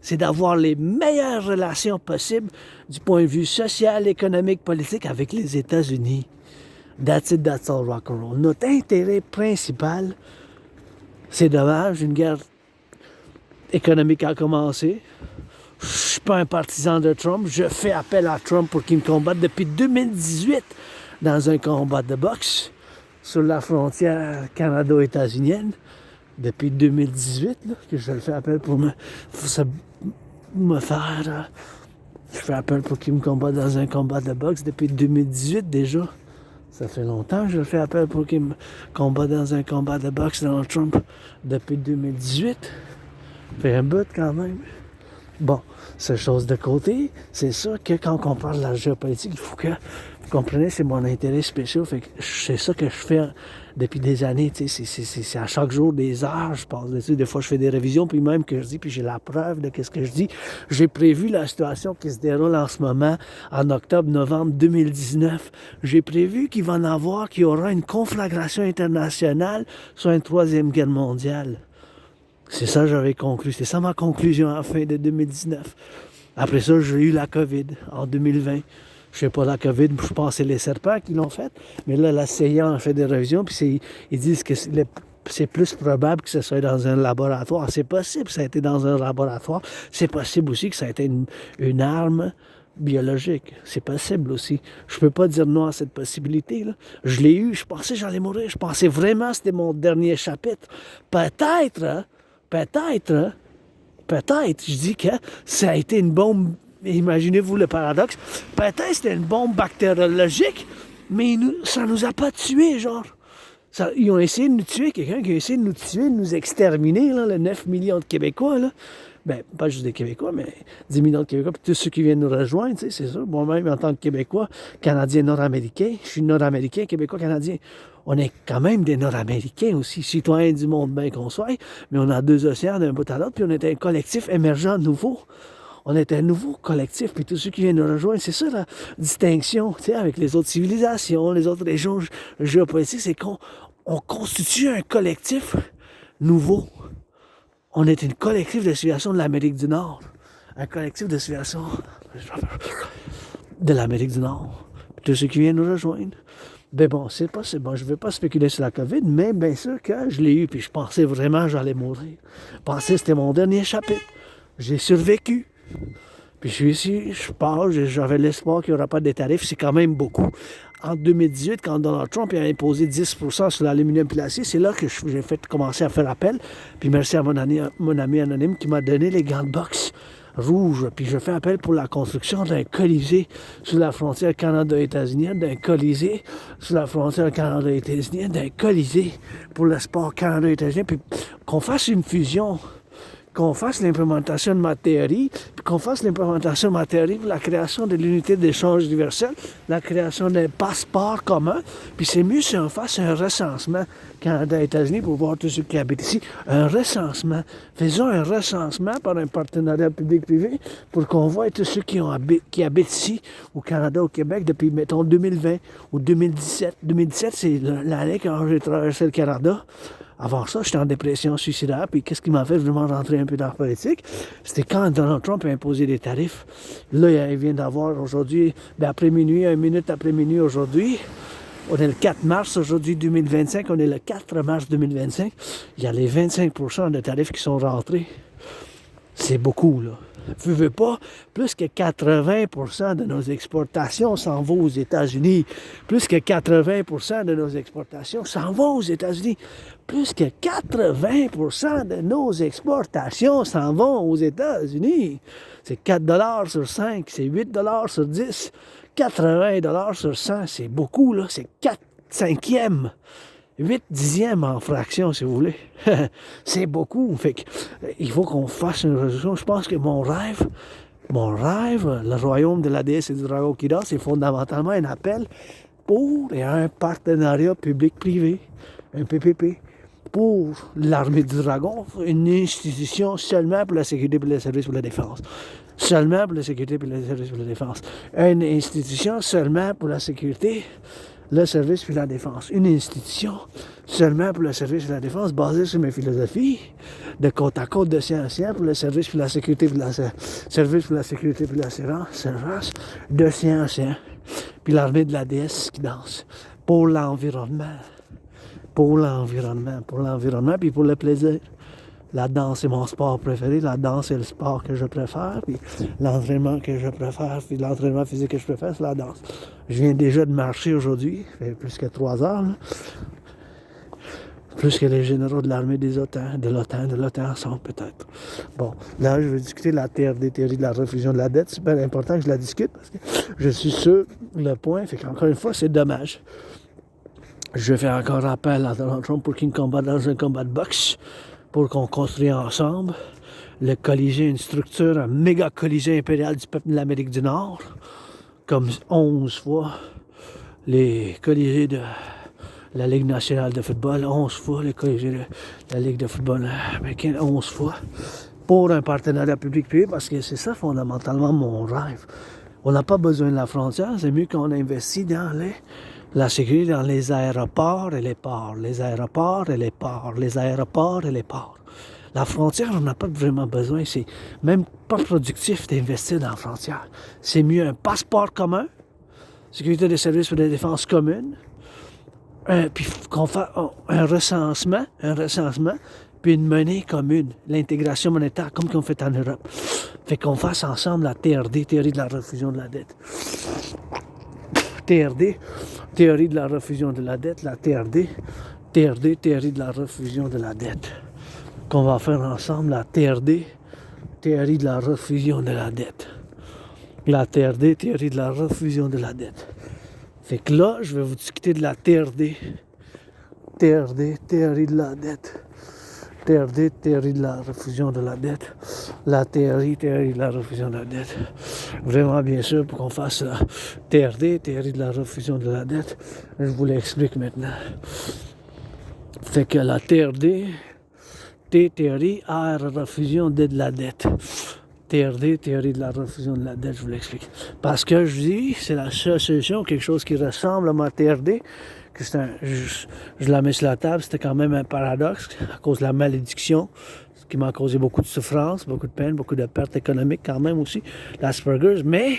c'est d'avoir les meilleures relations possibles du point de vue social, économique, politique avec les États-Unis. That's it, that's all, rock and roll. Notre intérêt principal, c'est dommage, une guerre économique a commencé. Je suis pas un partisan de Trump. Je fais appel à Trump pour qu'il me combatte depuis 2018 dans un combat de boxe sur la frontière canado-états-unienne. Depuis 2018 là, que je le fais appel pour me faire... je fais appel pour qu'il me combatte dans un combat de boxe depuis 2018 déjà. Ça fait longtemps que je le fais appel pour qu'il me combatte dans un combat de boxe dans Trump depuis 2018. Fait un bout quand même. Bon, cette chose de côté, c'est ça que quand on parle de la géopolitique, il faut que vous compreniez, c'est mon intérêt spécial. Fait que c'est ça que je fais depuis des années. C'est à chaque jour des heures, je pense dessus. Des fois, je fais des révisions, puis même que je dis, puis j'ai la preuve de ce que je dis. J'ai prévu la situation qui se déroule en ce moment, en octobre-novembre 2019. J'ai prévu qu'il va qu'il y aura une conflagration internationale sur une troisième guerre mondiale. C'est ça que j'avais conclu. C'est ça ma conclusion à la fin de 2019. Après ça, j'ai eu la COVID en 2020. Je sais pas la COVID, je pense que c'est les serpents qui l'ont fait. Mais là, la CIA a fait des révisions, puis ils disent que c'est plus probable que ce soit dans un laboratoire. C'est possible que ça a été dans un laboratoire. C'est possible aussi que ça a été une arme biologique. C'est possible aussi. Je peux pas dire non à cette possibilité-là. Je l'ai eu, je pensais que j'allais mourir. Je pensais vraiment que c'était mon dernier chapitre. Peut-être, je dis que ça a été une bombe, imaginez-vous le paradoxe, peut-être c'était une bombe bactériologique, mais ça nous a pas tués, genre. Ils ont essayé de nous tuer, quelqu'un qui a essayé de nous tuer, de nous exterminer, là, les 9 millions de Québécois, là. Ben, pas juste des Québécois, mais 10 millions de Québécois, puis tous ceux qui viennent nous rejoindre, tu sais, c'est ça. Moi-même, en tant que Québécois, Canadien nord-américain, je suis nord-américain, Québécois, Canadien. On est quand même des Nord-Américains aussi, citoyens du monde bien qu'on soit, mais on a 2 océans d'un bout à l'autre, puis on est un collectif émergent nouveau. On est un nouveau collectif, puis tous ceux qui viennent nous rejoindre, c'est ça la distinction, tu sais, avec les autres civilisations, les autres régions géopolitiques, c'est qu'on constitue un collectif nouveau. On est un collectif de civilisation de l'Amérique du Nord. Un collectif de civilisation de l'Amérique du Nord. Tous ceux qui viennent nous rejoindre. Ben bon, c'est bon, je ne veux pas spéculer sur la COVID, mais bien sûr que je l'ai eu, puis je pensais vraiment que j'allais mourir. Je pensais que c'était mon dernier chapitre. J'ai survécu. Puis je suis ici, je pars, j'avais l'espoir qu'il n'y aura pas de tarifs, c'est quand même beaucoup. En 2018, quand Donald Trump a imposé 10% sur l'aluminium et l'acier, c'est là que j'ai commencé à faire appel. Puis merci à mon ami anonyme qui m'a donné les gants de boxe rouges. Puis je fais appel pour la construction d'un colisée sur la frontière Canada-États-Unis, d'un colisée sur la frontière Canada-États-Unis, d'un colisée pour le sport Canada-États-Unis, puis qu'on fasse une fusion, qu'on fasse l'implémentation de ma théorie, puis qu'on fasse l'implémentation de ma théorie pour la création de l'unité d'échange universel, la création d'un passeport commun, puis c'est mieux si on fasse un recensement Canada-États-Unis pour voir tous ceux qui habitent ici, un recensement. Faisons un recensement par un partenariat public-privé pour qu'on voit tous ceux qui habitent ici, au Canada, au Québec, depuis, mettons, 2020 ou 2017. 2017, c'est l'année quand j'ai traversé le Canada. Avant ça, j'étais en dépression suicidaire, puis qu'est-ce qui m'a fait vraiment rentrer un peu dans la politique? C'était quand Donald Trump a imposé des tarifs. Là, il vient d'avoir aujourd'hui, après minuit, 1 minute après minuit aujourd'hui, on est le 4 mars aujourd'hui 2025, on est le 4 mars 2025, il y a les 25% de tarifs qui sont rentrés. C'est beaucoup, là. Vous ne veux pas, plus que 80% de nos exportations s'en vont aux États-Unis. Plus que 80% de nos exportations s'en vont aux États-Unis. Plus que 80% de nos exportations s'en vont aux États-Unis. C'est 4 $ sur 5, c'est 8 $ sur 10. 80 $ sur 100, c'est beaucoup, là. C'est 4 cinquièmes. 8 dixièmes en fraction, si vous voulez. C'est beaucoup. Fait que, il faut qu'on fasse une résolution. Je pense que mon rêve, le royaume de la déesse et du dragon qui dort, c'est fondamentalement un appel pour un partenariat public-privé, un PPP, pour l'armée du dragon, une institution seulement pour la sécurité et le service pour la défense. Seulement pour la sécurité et le service pour la défense. Une institution seulement pour la sécurité, le service puis la défense. Une institution seulement pour le service et la défense basée sur mes philosophies de côte à côte de science pour le service puis la sécurité puis la service pour la sécurité puis la service de science puis l'armée de la déesse qui danse pour l'environnement puis pour le plaisir. La danse est mon sport préféré, la danse est le sport que je préfère, puis l'entraînement que je préfère, puis l'entraînement physique que je préfère, c'est la danse. Je viens déjà de marcher aujourd'hui, ça fait plus que 3 heures, là. Plus que les généraux de l'armée de l'OTAN sont peut-être. Bon, là, je vais discuter de la TRD, théorie de la refusion de la dette. C'est super important que je la discute, parce que je suis sûr le point, fait qu'encore une fois, c'est dommage. Je vais faire encore appel à Donald Trump pour qu'il me combatte dans un combat de boxe, pour qu'on construise ensemble le Colisée, une structure, un méga Colisée impérial du peuple de l'Amérique du Nord, comme 11 fois les Colisées de la Ligue nationale de football, 11 fois les Colisées de la Ligue de football américaine, 11 fois, pour un partenariat public-privé, parce que c'est ça fondamentalement mon rêve. On n'a pas besoin de la frontière, c'est mieux qu'on investit dans la sécurité dans les aéroports et les ports, les aéroports et les ports, les aéroports et les ports. La frontière, on n'a pas vraiment besoin. C'est même pas productif d'investir dans la frontière. C'est mieux un passeport commun, sécurité des services pour la défense commune, puis qu'on fasse un recensement, puis une monnaie commune, l'intégration monétaire, comme qu'on fait en Europe. Fait qu'on fasse ensemble la TRD, théorie de la refusion de la dette. TRD, théorie de la refusion de la dette, la TRD, théorie de la refusion de la dette. Qu'on va faire ensemble la TRD, théorie de la refusion de la dette. La TRD, théorie de la refusion de la dette. Fait que là, je vais vous discuter de la TRD, théorie de la dette. TRD, théorie de la refusion de la dette. La théorie de la refusion de la dette. Vraiment, bien sûr, pour qu'on fasse la TRD, théorie de la refusion de la dette. Je vous l'explique maintenant. Fait que la TRD, théorie, R, refusion de la dette. TRD, théorie de la refusion de la dette, je vous l'explique. Parce que je dis, c'est la seule solution, quelque chose qui ressemble à ma TRD, que je la mets sur la table, c'était quand même un paradoxe à cause de la malédiction, ce qui m'a causé beaucoup de souffrance, beaucoup de peine, beaucoup de pertes économiques quand même aussi, l'Asperger's, mais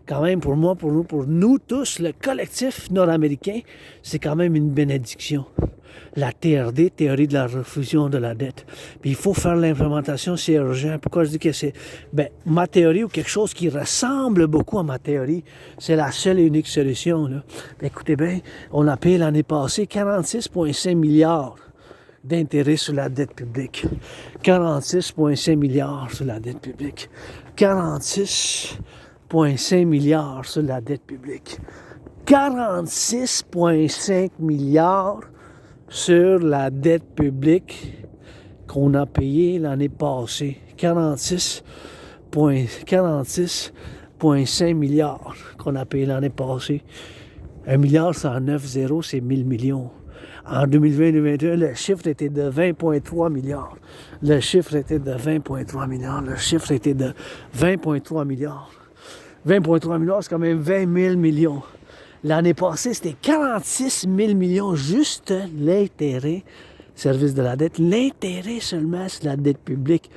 quand même pour moi, pour nous tous, le collectif nord-américain, c'est quand même une bénédiction. La TRD, théorie de la refusion de la dette. Puis il faut faire l'implémentation, c'est urgent. Pourquoi je dis que c'est... ma théorie ou quelque chose qui ressemble beaucoup à ma théorie, c'est la seule et unique solution, là. Écoutez bien, on a payé l'année passée 46,5 milliards d'intérêts sur la dette publique. 46,5 milliards sur la dette publique. 46,5 milliards sur la dette publique. 46,5 milliards sur la dette publique qu'on a payée l'année passée. 46,5 milliards qu'on a payé l'année passée. 1 milliard 109 zéro, c'est 1000 millions. En 2020-2021, le chiffre était de 20,3 milliards. Le chiffre était de 20,3 milliards. Le chiffre était de 20,3 milliards. 20,3 milliards, c'est quand même 20 000 millions. L'année passée, c'était 46 000 millions, juste l'intérêt, service de la dette, l'intérêt seulement sur la dette publique.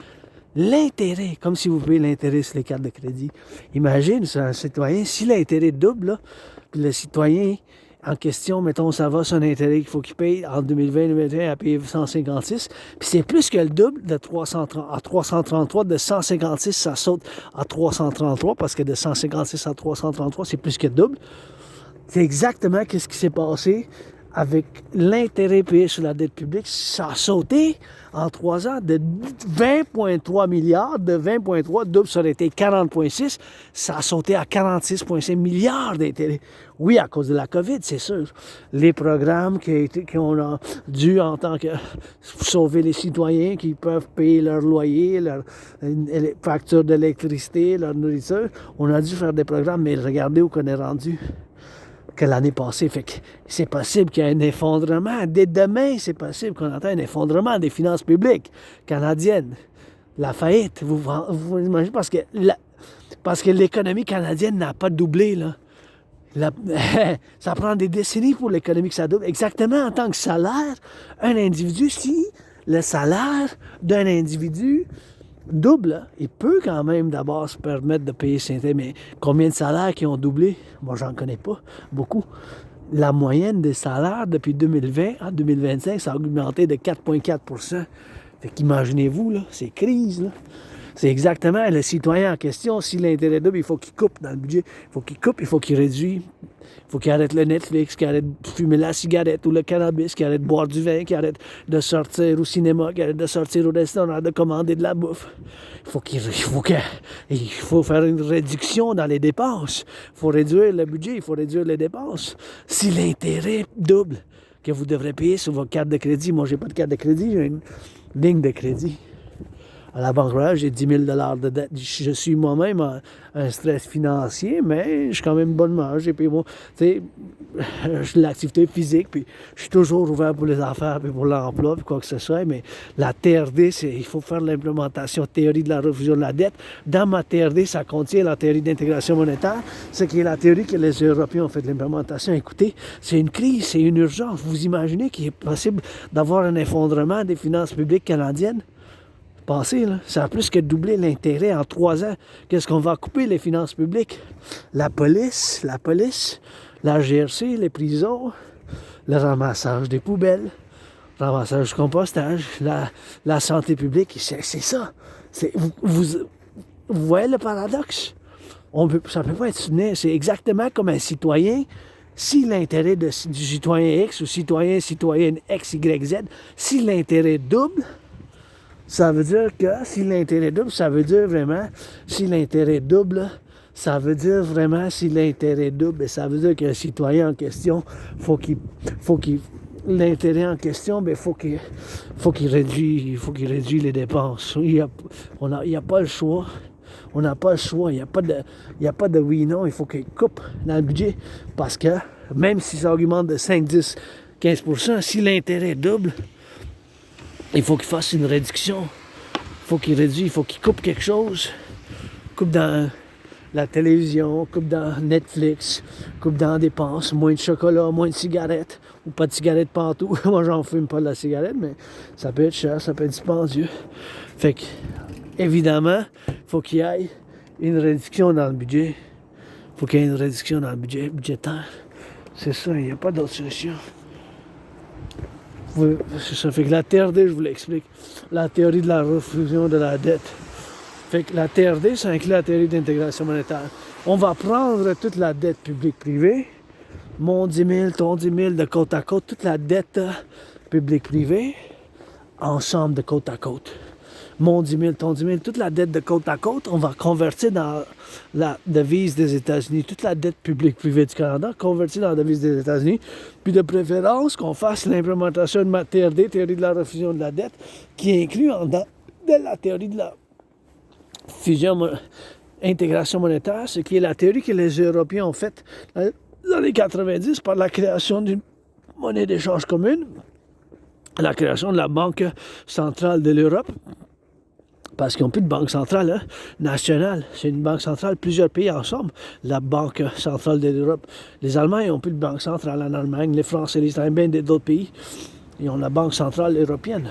L'intérêt, comme si vous payez l'intérêt sur les cartes de crédit. Imagine, c'est un citoyen, si l'intérêt double, là, puis le citoyen en question, mettons, ça va, son intérêt qu'il faut qu'il paye en 2020-2021 à payer 156, puis c'est plus que le double de 330 à 333, de 156, ça saute à 333, parce que de 156 à 333, c'est plus que le double. C'est exactement ce qui s'est passé avec l'intérêt payé sur la dette publique. Ça a sauté en 3 ans de 20,3 milliards, de 20,3, double, ça aurait été 40,6. Ça a sauté à 46,5 milliards d'intérêts. Oui, à cause de la COVID, c'est sûr. Les programmes qu'on a dû en tant que sauver les citoyens qui peuvent payer leur loyer, leur facture d'électricité, leur nourriture, on a dû faire des programmes, mais regardez où on est rendu. Que l'année passée. Fait que c'est possible qu'il y ait un effondrement. Dès demain, c'est possible qu'on entende un effondrement des finances publiques canadiennes. La faillite, vous imaginez, parce que l'économie canadienne n'a pas doublé, là. Ça prend des décennies pour l'économie que ça double. Exactement en tant que salaire, un individu, si le salaire d'un individu double, il peut quand même d'abord se permettre de payer ses intérêts, mais combien de salaires qui ont doublé? Moi, j'en connais pas beaucoup. La moyenne des salaires depuis 2020 à 2025, ça a augmenté de 4,4 %. Fait qu'imaginez-vous, là, c'est crise, là. C'est exactement le citoyen en question. Si l'intérêt double, il faut qu'il coupe dans le budget. Il faut qu'il coupe, il faut qu'il réduise. Il faut qu'il arrête le Netflix, qu'il arrête de fumer la cigarette ou le cannabis, qu'il arrête de boire du vin, qu'il arrête de sortir au cinéma, qu'il arrête de sortir au restaurant, de commander de la bouffe. Il faut faire une réduction dans les dépenses. Il faut réduire le budget, il faut réduire les dépenses. Si l'intérêt double que vous devrez payer sur votre carte de crédit, moi j'ai pas de carte de crédit, j'ai une ligne de crédit. À la Banque Royale, j'ai 10 000 $ de dette. Je suis moi-même un stress financier, mais je suis quand même bonnement. J'ai payé mon... Tu sais, je suis de l'activité physique, puis je suis toujours ouvert pour les affaires, puis pour l'emploi, puis quoi que ce soit. Mais la TRD, il faut faire l'implémentation théorie de la refusion de la dette. Dans ma TRD, ça contient la théorie d'intégration monétaire, ce qui est la théorie que les Européens ont fait de l'implémentation. Écoutez, c'est une crise, c'est une urgence. Vous imaginez qu'il est possible d'avoir un effondrement des finances publiques canadiennes? Passé, là, ça a plus que doublé l'intérêt en 3 ans. Qu'est-ce qu'on va couper les finances publiques? La police, la GRC, les prisons, le ramassage des poubelles, le ramassage du compostage, la santé publique, c'est ça. Vous voyez le paradoxe? Ça ne peut pas être soutenu. C'est exactement comme un citoyen. Si l'intérêt du citoyen X ou citoyenne X, Y, Z, si l'intérêt double, ça veut dire que si l'intérêt double, ça veut dire vraiment, si l'intérêt double, ça veut dire vraiment, si l'intérêt double, ça veut dire qu'un citoyen en question, l'intérêt en question, il faut qu'il réduise les dépenses. Il n'y a pas le choix. On n'a pas le choix. Il n'y a pas de oui-non. Il faut qu'il coupe dans le budget. Parce que même si ça augmente de 5, 10, 15 %, si l'intérêt double, il faut qu'il fasse une réduction. Il faut qu'il réduise, il faut qu'il coupe quelque chose. coupe dans la télévision, coupe dans Netflix, coupe dans dépenses, moins de chocolat, moins de cigarettes, ou pas de cigarettes partout. Moi, j'en fume pas de la cigarette, mais ça peut être cher, ça peut être dispendieux. Fait que, évidemment, il faut qu'il y ait une réduction dans le budget. Il faut qu'il y ait une réduction dans le budget budgétaire. C'est ça, il n'y a pas d'autre solution. C'est ça. Fait que la TRD, je vous l'explique. La théorie de la refusion de la dette. Fait que la TRD, ça inclut la théorie d'intégration monétaire. On va prendre toute la dette publique-privée, mon 10 000, ton 10 000, de côte à côte, toute la dette publique-privée, ensemble de côte à côte. Mon 10 000, ton 10 000, toute la dette de côte à côte, on va convertir dans la devise des États-Unis. Toute la dette publique-privée du Canada, convertie dans la devise des États-Unis. Puis de préférence, qu'on fasse l'implémentation de ma TRD, théorie de la refusion de la dette, qui inclut en dedans de la théorie de la intégration monétaire, ce qui est la théorie que les Européens ont faite dans les années 90 par la création d'une monnaie d'échange commune, la création de la Banque centrale de l'Europe, parce qu'ils n'ont plus de banque centrale nationale. C'est une banque centrale, plusieurs pays ensemble, la Banque centrale de l'Europe. Les Allemands n'ont plus de banque centrale en Allemagne, les Français, les Italiens, d'autres pays, ils ont la Banque centrale européenne.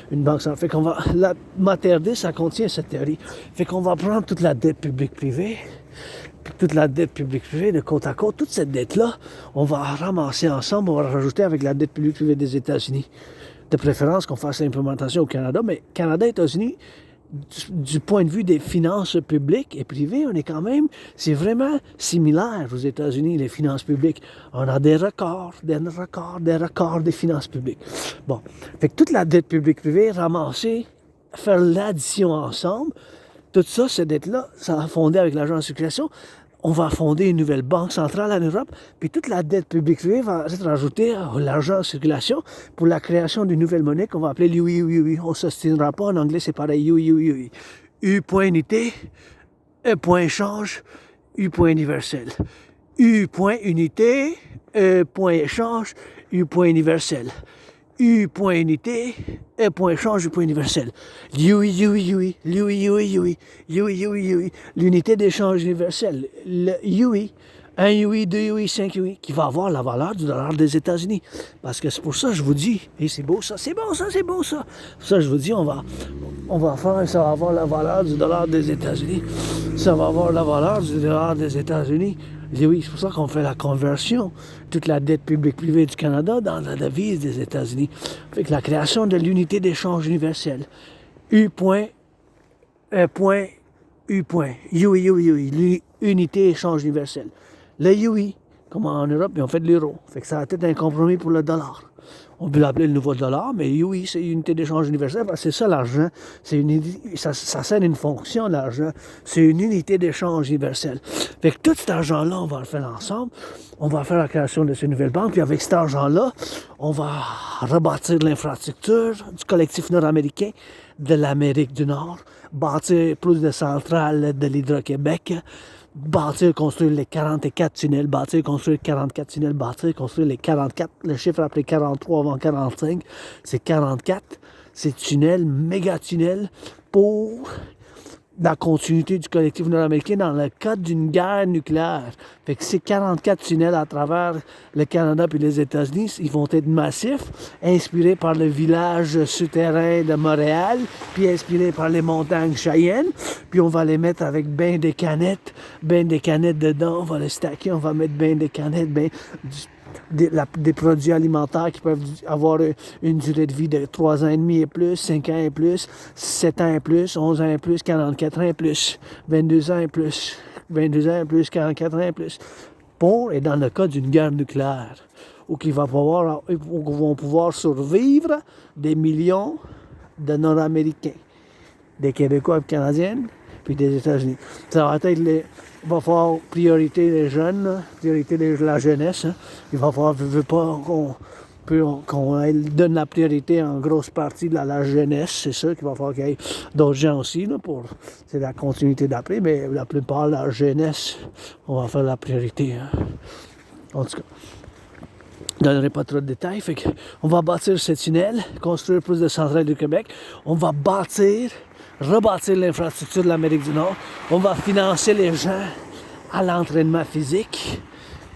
Une banque centrale. Fait qu'on va. La MATRD, ça contient cette théorie. Fait qu'on va prendre toute la dette publique-privée, toute la dette publique-privée de côte à côte, toute cette dette-là, on va ramasser ensemble, on va la rajouter avec la dette publique-privée des États-Unis. De préférence qu'on fasse l'implémentation au Canada, mais Canada et États-Unis, du point de vue des finances publiques et privées, on est quand même, c'est vraiment similaire aux États-Unis, les finances publiques. On a des records des finances publiques. Bon, fait que toute la dette publique-privée ramassée, faire l'addition ensemble, tout ça, cette dette-là, ça va fonder avec l'argent en circulation. On va fonder une nouvelle banque centrale en Europe, puis toute la dette publique-privée va être rajoutée à l'argent en circulation pour la création d'une nouvelle monnaie qu'on va appeler l'UI. On ne s'ostinera pas, en anglais c'est pareil, UI. U point unité, E point échange, U point universel. U point unité, E point échange, U point universel. U point unité, E point échange, U point universel. UI. L'unité d'échange universel. Le UI, 1 UI, 2 UI, 5 UI, qui va avoir la valeur du dollar des États-Unis. Parce que c'est pour ça que je vous dis, et c'est beau ça. Pour ça je vous dis, on va faire, ça va avoir la valeur du dollar des États-Unis. Ça va avoir la valeur du dollar des États-Unis. Oui, c'est pour ça qu'on fait la conversion, toute la dette publique-privée du Canada dans la devise des États-Unis. Fait que la création de l'unité d'échange universelle. U point, E point, U point. UI. L'unité d'échange universelle. Le UI, comme en Europe, ils ont fait de l'euro. Fait que ça a été un compromis pour le dollar. On peut l'appeler le nouveau dollar, mais oui, c'est une unité d'échange universelle, parce que c'est ça l'argent. Ça sert une fonction, l'argent. C'est une unité d'échange universelle. Fait que tout cet argent-là, on va le faire ensemble. On va faire la création de ces nouvelles banques, puis avec cet argent-là, on va rebâtir l'infrastructure du collectif nord-américain de l'Amérique du Nord, bâtir plus de centrales de l'Hydro-Québec, construire les 44 tunnels, construire les 44, le chiffre après 43 avant 45, c'est 44, c'est tunnels, méga tunnels pour la continuité du collectif nord-américain dans le cadre d'une guerre nucléaire. Fait que ces 44 tunnels à travers le Canada puis les États-Unis, ils vont être massifs, inspirés par le village souterrain de Montréal, puis inspirés par les montagnes Cheyenne, puis on va les mettre avec ben des canettes dedans, on va les stacker, on va mettre ben des canettes, des produits alimentaires qui peuvent avoir une durée de vie de 3 ans et demi et plus, 5 ans et plus, 7 ans et plus, 11 ans et plus, 44 ans et plus, 22 ans et plus, 44 ans et plus. Pour, et dans le cas d'une guerre nucléaire, où vont pouvoir survivre des millions de Nord-Américains, des Québécois et Canadiennes, puis des États-Unis. Ça va être il va falloir priorité les jeunes, priorité de la jeunesse. Il va falloir qu'on donne la priorité en grosse partie de la jeunesse. C'est sûr qu'il va falloir qu'il y ait d'autres gens aussi. C'est la continuité d'après, mais la plupart de la jeunesse, on va faire la priorité. En tout cas, je ne donnerai pas trop de détails. Fait on va bâtir ce tunnel, construire plus de centrales du Québec. On va bâtir rebâtir l'infrastructure de l'Amérique du Nord. On va financer les gens à l'entraînement physique.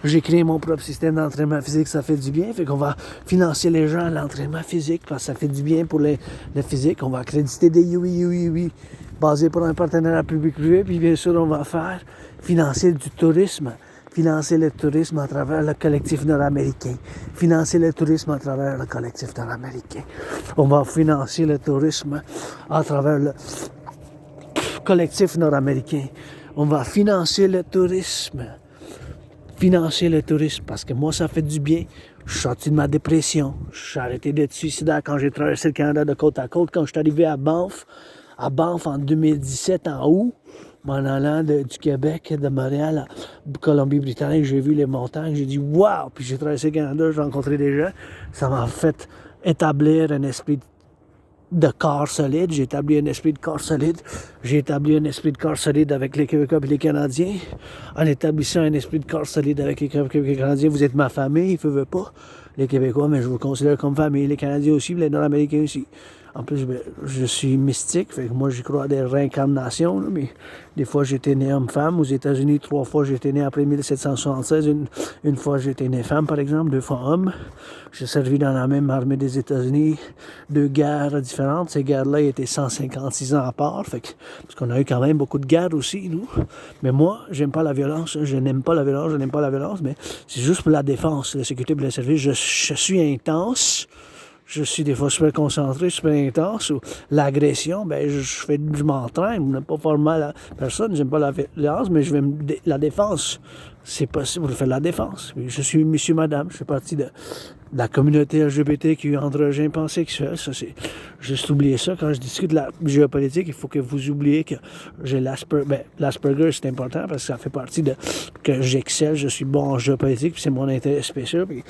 J'ai créé mon propre système d'entraînement physique, ça fait du bien. Fait qu'on va financer les gens à l'entraînement physique parce que ça fait du bien pour le physique. On va accréditer des oui, basés pour un partenariat public-privé. Puis bien sûr, on va faire financer du tourisme. Financer le tourisme à travers le collectif nord-américain. Financer le tourisme à travers le collectif nord-américain. On va financer le tourisme à travers le collectif nord-américain. On va financer le tourisme. Financer le tourisme, parce que moi, ça fait du bien. Je suis sorti de ma dépression. Je suis arrêté d'être suicidaire quand j'ai traversé le Canada de côte à côte. Quand je suis arrivé à Banff en 2017, en août, m'en allant du Québec, de Montréal à Colombie-Britannique, j'ai vu les montagnes, j'ai dit « Wow! » Puis j'ai traversé le Canada, j'ai rencontré des gens. Ça m'a fait établir un esprit de corps solide. J'ai établi un esprit de corps solide. J'ai établi un esprit de corps solide avec les Québécois et les Canadiens. En établissant un esprit de corps solide avec les Québécois et les Canadiens, vous êtes ma famille, je ne veux pas. Les Québécois, mais je vous considère comme famille. Les Canadiens aussi, les Nord-Américains aussi. En plus, je suis mystique, fait que moi, j'y crois à des réincarnations, là, mais des fois, j'étais né homme-femme. Aux États-Unis, 3 fois, j'étais né après 1776. Une fois, j'étais né femme, par exemple, 2 fois homme. J'ai servi dans la même armée des États-Unis, 2 guerres différentes. Ces guerres-là étaient 156 ans à part, fait que, parce qu'on a eu quand même beaucoup de guerres aussi, nous. Mais moi, j'aime pas la violence. Je n'aime pas la violence, je n'aime pas la violence, mais c'est juste pour la défense, la sécurité et le service. Je suis intense. Je suis des fois super concentré, super intense. Ou l'agression, je m'entraîne. Je n'aime pas faire mal à personne. J'aime pas la violence, mais la défense. C'est possible de faire la défense. Je suis monsieur, madame. Je fais partie de la communauté LGBTQ, androgyne, pansexuel. Ça, c'est juste oublier ça. Quand je discute de la géopolitique, il faut que vous oubliez que j'ai l'Asperger. L'Asperger, c'est important parce que ça fait partie de que j'excelle. Je suis bon en géopolitique, puis c'est mon intérêt spécial. Puis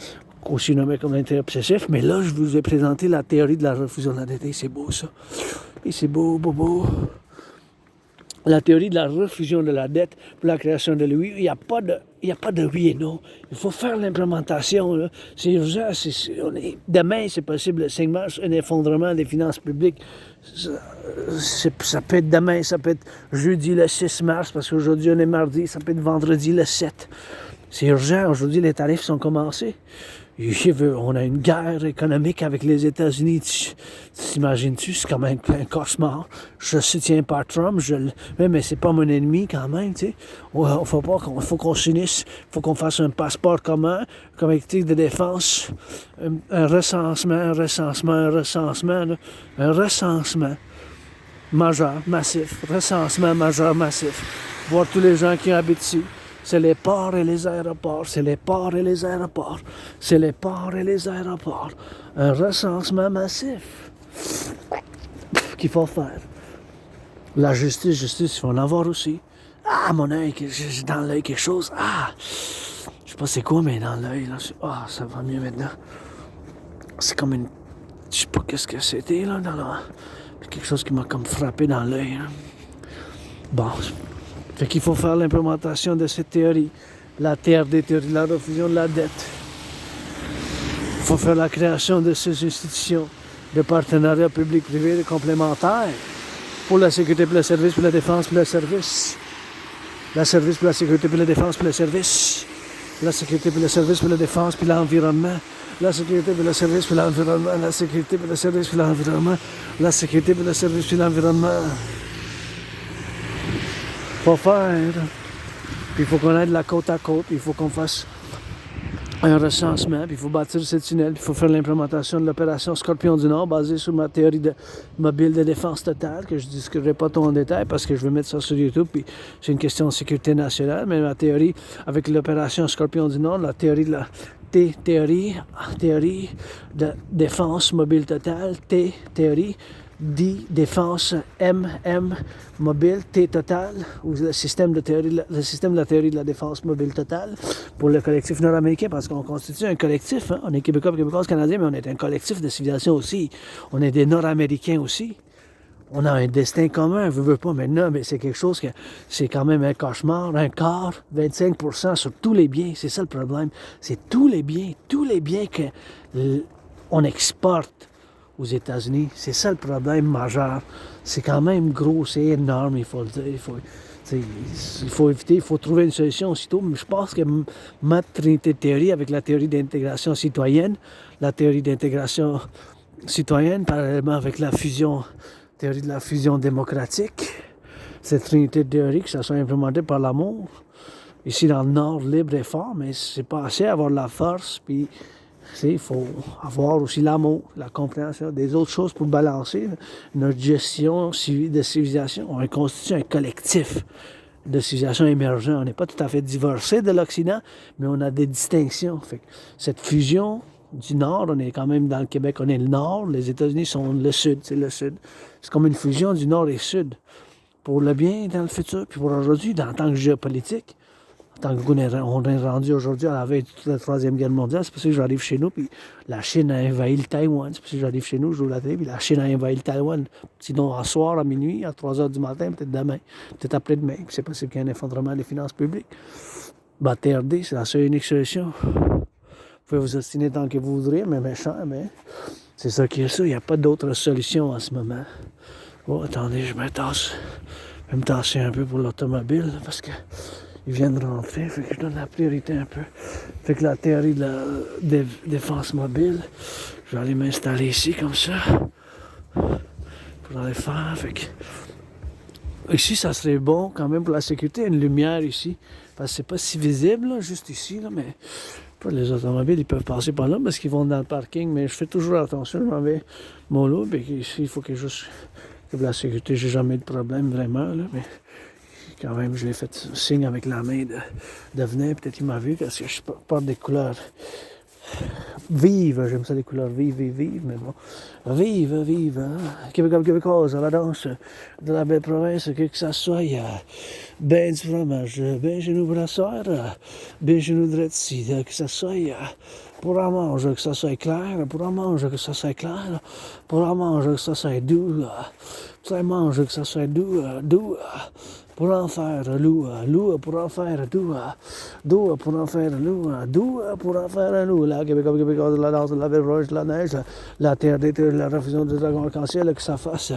aussi nommé comme l'intérêt obsessif, mais là, je vous ai présenté la théorie de la refusion de la dette. C'est beau, ça. Et c'est beau, beau, beau. La théorie de la refusion de la dette pour la création de l'OUI, il n'y a pas de oui et non. Il faut faire l'implémentation, là. C'est urgent. Demain, c'est possible, le 5 mars, un effondrement des finances publiques. Ça peut être demain, ça peut être jeudi le 6 mars, parce qu'aujourd'hui, on est mardi, ça peut être vendredi le 7. C'est urgent. Aujourd'hui, les tarifs sont commencés. On a une guerre économique avec les États-Unis. T'imagines-tu? C'est comme un cauchemar. Je soutiens pas Trump, mais c'est pas mon ennemi quand même, tu sais. Faut qu'on s'unisse, faut qu'on fasse un passeport commun, collectif de défense, un recensement majeur, massif, recensement majeur, massif. Voir tous les gens qui habitent ici. C'est les ports et les aéroports, c'est les ports et les aéroports, c'est les ports et les aéroports. Un recensement massif qu'il faut faire. La justice, il faut en avoir aussi. Ah, mon œil, j'ai dans l'œil quelque chose. Ah, je sais pas c'est quoi, mais dans l'œil, là, ça va mieux maintenant. C'est comme une... Je sais pas qu'est-ce que c'était, là, quelque chose qui m'a comme frappé dans l'œil, là. Bon... Fait qu'il faut faire l'implémentation de cette théorie, la théorie de la refusion de la dette. Il faut faire la création de ces institutions de partenariat public-privé complémentaires pour la sécurité, pour le service, pour la défense, pour le service. La service pour la sécurité, pour la défense, pour le service. La sécurité, pour le service, pour la défense, pour l'environnement. La sécurité, pour le service, pour l'environnement. La sécurité, pour le service, pour l'environnement. La sécurité, pour le service, pour l'environnement. Faut faire. Puis il faut qu'on aille de la côte à côte, puis il faut qu'on fasse un recensement, puis il faut bâtir ce tunnel, puis il faut faire l'implémentation de l'opération Scorpion du Nord basée sur ma théorie de mobile de défense totale, que je ne discuterai pas tout en détail parce que je vais mettre ça sur YouTube, puis c'est une question de sécurité nationale, mais ma théorie avec l'opération Scorpion du Nord, la théorie de la théorie de défense mobile totale, théorie défense mobile, T total, ou le système de la théorie de la défense mobile totale pour le collectif nord-américain, parce qu'on constitue un collectif, hein? On est Québécois, Québécoises, Canadiens, mais on est un collectif de civilisation aussi. On est des Nord-Américains aussi. On a un destin commun, je veux pas maintenant, mais c'est quelque chose que c'est quand même un cauchemar, un quart, 25% sur tous les biens, c'est ça le problème. C'est tous les biens que on exporte aux États-Unis. C'est ça le problème majeur. C'est quand même gros, c'est énorme, il faut le dire. Il faut trouver une solution aussitôt. Mais je pense que ma trinité de théorie, avec la théorie d'intégration citoyenne, la théorie d'intégration citoyenne, parallèlement avec la théorie de la fusion démocratique, cette trinité de théorie, que ça soit implémenté par l'amour. Ici, dans le Nord, libre et fort, mais c'est pas assez avoir de la force, puis il faut avoir aussi l'amour, la compréhension des autres choses pour balancer notre gestion de civilisation. On constitue un collectif de civilisation émergent. On n'est pas tout à fait divorcé de l'Occident, mais on a des distinctions. Fait que cette fusion du Nord, on est quand même dans le Québec, on est le Nord, les États-Unis sont le Sud, c'est le Sud. C'est comme une fusion du Nord et Sud. Pour le bien dans le futur, puis pour aujourd'hui, en tant que géopolitique, en tant qu'on est rendu aujourd'hui à la veille de la Troisième Guerre mondiale, c'est pour ça que j'arrive chez nous, puis la Chine a envahi le Taïwan. C'est pour ça que j'arrive chez nous, je joue la télé, puis la Chine a envahi le Taïwan. Sinon, à soir, à minuit, à 3 h du matin, peut-être demain, peut-être après-demain, puis c'est possible qu'il y ait un effondrement des finances publiques. Ben, TRD, c'est la seule et unique solution. Vous pouvez vous ostiner tant que vous voudrez, mais méchant, mais c'est ça qui est ça. Il n'y a pas d'autre solution en ce moment. Oh, attendez, je me tasse. Je vais me tasser un peu pour l'automobile, parce que ils viennent rentrer, fait que je donne la priorité un peu. Fait que la théorie de la défense mobile, je vais aller m'installer ici comme ça. Pour aller faire, fait que... Ici, ça serait bon quand même pour la sécurité, une lumière ici. Parce que c'est pas si visible, là, juste ici, là, mais... Les automobiles, ils peuvent passer par là parce qu'ils vont dans le parking, mais je fais toujours attention, je m'en vais mon lot, et ici, il faut que juste... Que pour la sécurité, j'ai jamais eu de problème, vraiment, là, mais... Quand même, je l'ai fait signe avec la main de venir. Peut-être qu'il m'a vu parce que je porte des couleurs vives. J'aime ça, des couleurs vives, mais bon. Vive, hein? Québécoise, à la danse de la belle province, que ça soit. Il y a ben du fromage, ben chez nous pour la soeur, ben chez nous de ici, que ça soit. Pour en manger, que ça soit clair, pour en manger, que ça soit clair, pour en manger, que ça soit doux, pour en manger, que ça soit doux, pour en faire loup, pour en faire doux, pour en faire loup, pour en faire loup. La Québécoise, la danse de la belle roche, la neige, la terre d'été, la refusion du dragon arc-en-ciel, que ça fasse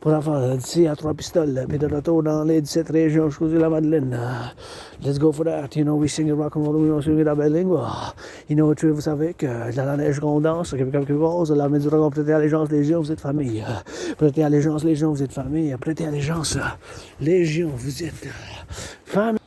pour en faire d'ici à 3 pistoles, puis de retour dans les 17 régions jusqu'aux îles de la Madeleine. Let's go for that, you know, we sing it rock and roll, we sing it la belle langue. You know, vous savez que dans la neige qu'on danse, Québécoise, l'armée du dragon, prêtez allégeance, légion, vous êtes famille. Prêtez allégeance, légion, vous êtes famille. Prêtez allégeance, légion, vous êtes famille.